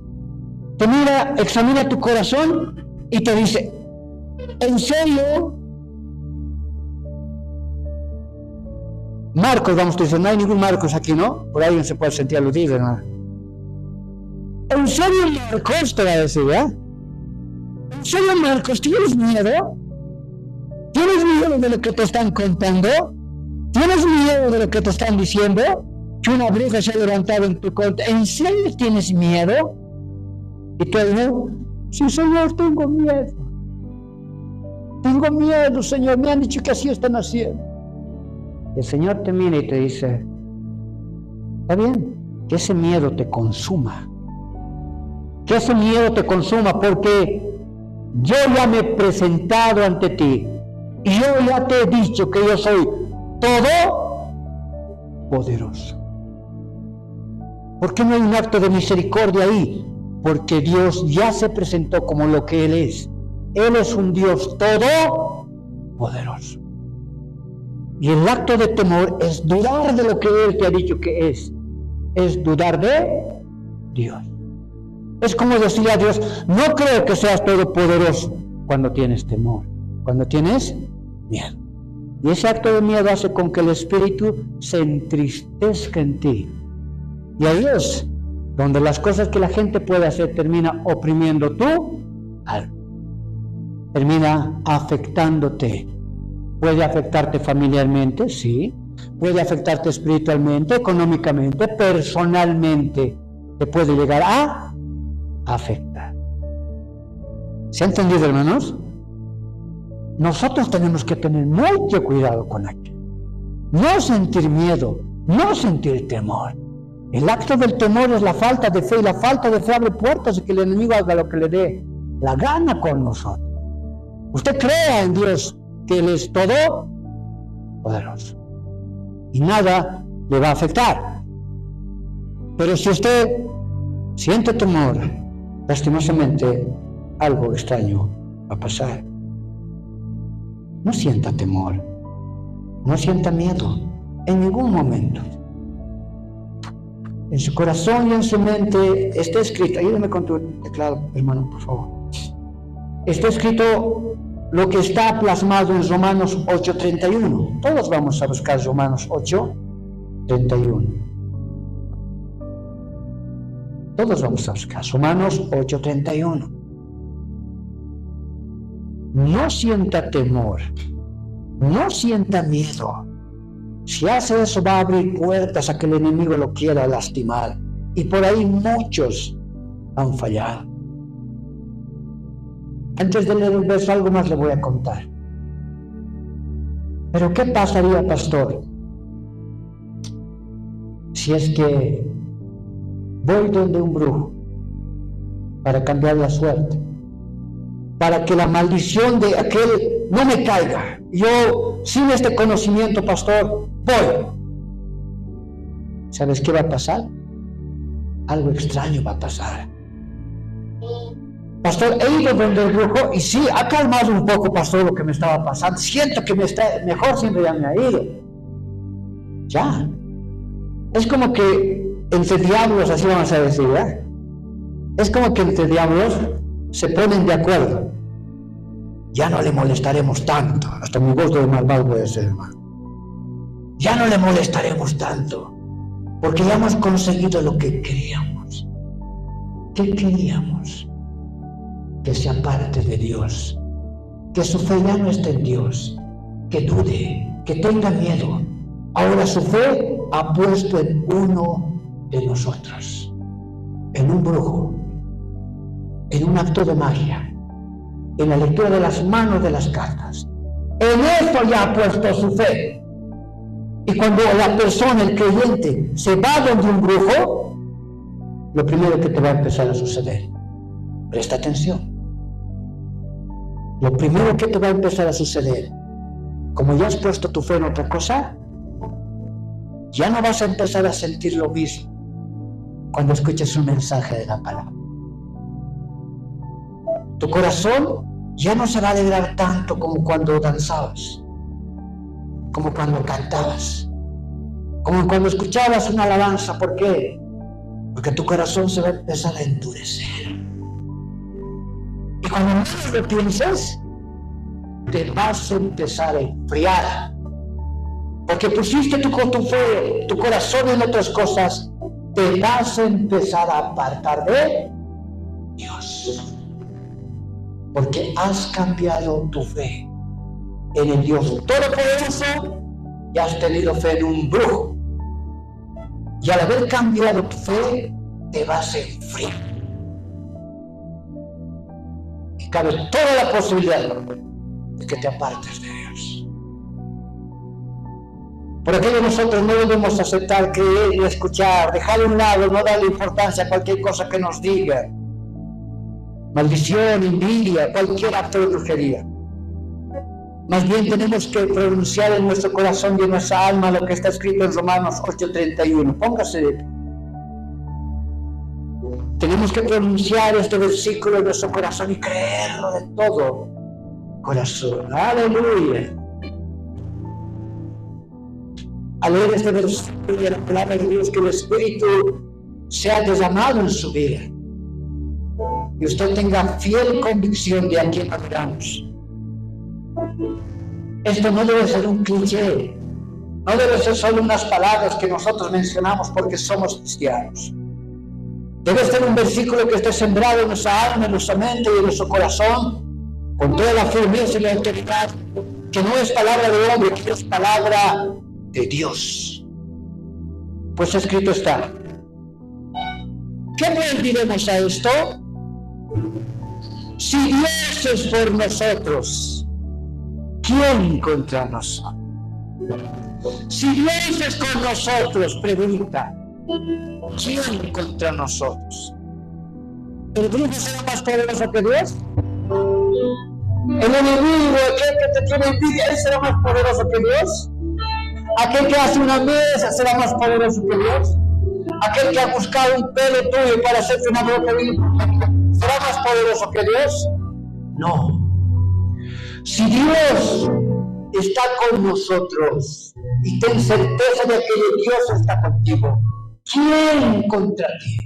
te mira, examina tu corazón y te dice, ¿en serio? Marcos, vamos a decir, no hay ningún Marcos aquí, ¿no? Por ahí no se puede sentir aludido, ¿no? ¿En serio, Marcos? Te va a decir, ¿verdad? ¿En serio, Marcos? ¿Tienes miedo? ¿Tienes miedo de lo que te están contando? ¿Tienes miedo de lo que te están diciendo? Que una bruja se ha levantado en tu contra. ¿En serio tienes miedo? Y tú dices, sí, Señor, tengo miedo. Tengo miedo, Señor, me han dicho que así están haciendo. El Señor te mira y te dice, está bien, que ese miedo te consuma. Que ese miedo te consuma porque yo ya me he presentado ante ti y yo ya te he dicho que yo soy todopoderoso. ¿Por qué no hay un acto de misericordia ahí? Porque Dios ya se presentó como lo que Él es. Él es un Dios todopoderoso. Y el acto de temor es dudar de lo que Él te ha dicho que es. Es dudar de Dios. Es como decirle a Dios, no creo que seas todopoderoso cuando tienes temor, cuando tienes miedo. Y ese acto de miedo hace con que el Espíritu se entristezca en ti. Y ahí es donde las cosas que la gente puede hacer termina oprimiendo tu alma. Termina afectándote. Puede afectarte familiarmente, sí. Puede afectarte espiritualmente, económicamente, personalmente. Te puede llegar a afectar. ¿Se ha entendido, hermanos? Nosotros tenemos que tener mucho cuidado con aquello. No sentir miedo, no sentir temor. El acto del temor es la falta de fe, y la falta de fe abre puertas de que el enemigo haga lo que le dé la gana con nosotros. Usted crea en Dios, que Él es todopoderoso y nada le va a afectar. Pero si usted siente temor, lastimosamente algo extraño va a pasar. No sienta temor, no sienta miedo en ningún momento. En su corazón y en su mente está escrito, ayúdame con tu teclado, hermano, por favor. Está escrito lo que está plasmado en Romanos 8:31. Todos vamos a buscar Romanos 8:31. Todos vamos a buscar Romanos 8:31. No sienta temor, no sienta miedo. Si hace eso va a abrir puertas a que el enemigo lo quiera lastimar. Y por ahí muchos han fallado. Antes de leer el verso, algo más le voy a contar. Pero ¿qué pasaría, pastor, si es que voy donde un brujo para cambiar la suerte, para que la maldición de aquel no me caiga? Yo, sin este conocimiento, pastor, voy. ¿Sabes qué va a pasar? Algo extraño va a pasar. Pastor, he ido donde el brujo y sí, ha calmado un poco, pastor, lo que me estaba pasando. Siento que me está mejor, siempre ya me ha ido. Ya. Es como que entre diablos, así vamos a decir, ¿eh? Es como que entre diablos se ponen de acuerdo. Ya no le molestaremos tanto. Hasta mi gusto de malvado puede ser, hermano. Ya no le molestaremos tanto, porque ya hemos conseguido lo que queríamos. ¿Qué queríamos? Que se aparte de Dios, que su fe ya no esté en Dios, que dude, que tenga miedo. Ahora su fe ha puesto en uno de nosotros, en un brujo, en un acto de magia, en la lectura de las manos de las cartas. En esto ya ha puesto su fe. Y cuando la persona, el creyente, se va donde un brujo, lo primero que te va a empezar a suceder, presta atención, lo primero que te va a empezar a suceder, como ya has puesto tu fe en otra cosa, ya no vas a empezar a sentir lo mismo cuando escuches un mensaje de la palabra. Tu corazón ya no se va a alegrar tanto como cuando danzabas, como cuando cantabas, como cuando escuchabas una alabanza. ¿Por qué? Porque tu corazón se va a empezar a endurecer. Y cuando menos lo piensas, te vas a empezar a enfriar. Porque pusiste tu fe, tu corazón en otras cosas, te vas a empezar a apartar de Dios. Porque has cambiado tu fe en el Dios Todopoderoso y has tenido fe en un brujo. Y al haber cambiado tu fe, te vas a enfriar. Y cabe toda la posibilidad de que te apartes de Dios. Por aquello nosotros no debemos aceptar, creer y escuchar, dejar a un lado, no darle importancia a cualquier cosa que nos diga. Maldición, envidia, cualquier acto de brujería. Más bien tenemos que pronunciar en nuestro corazón y en nuestra alma lo que está escrito en Romanos 8:31. Póngase de pie. Tenemos que pronunciar este versículo en nuestro corazón y creerlo de todo corazón. ¡Aleluya! Al leer este versículo de la palabra de Dios, que el Espíritu sea derramado en su vida y usted tenga fiel convicción de a quién adoramos. Esto no debe ser un cliché, no debe ser solo unas palabras que nosotros mencionamos porque somos cristianos. Debe ser un versículo que esté sembrado en nuestra alma, en nuestra mente y en nuestro corazón, con toda la firmeza y la autoridad, que no es palabra de hombre, que es palabra de Dios. Pues escrito está. ¿Qué pues diremos a esto? Si Dios es por nosotros, ¿quién contra nosotros? Si Dios es con nosotros, pregunta, ¿quién contra nosotros? ¿El brujo será más poderoso que Dios? ¿El enemigo, aquel que te tiene envidia, él será más poderoso que Dios? ¿Aquel que hace una mesa será más poderoso que Dios? ¿Aquel que ha buscado un pelo tuyo para hacerte una boca será más poderoso que Dios? No. Si Dios está con nosotros y ten certeza de que Dios está contigo, ¿quién contra ti?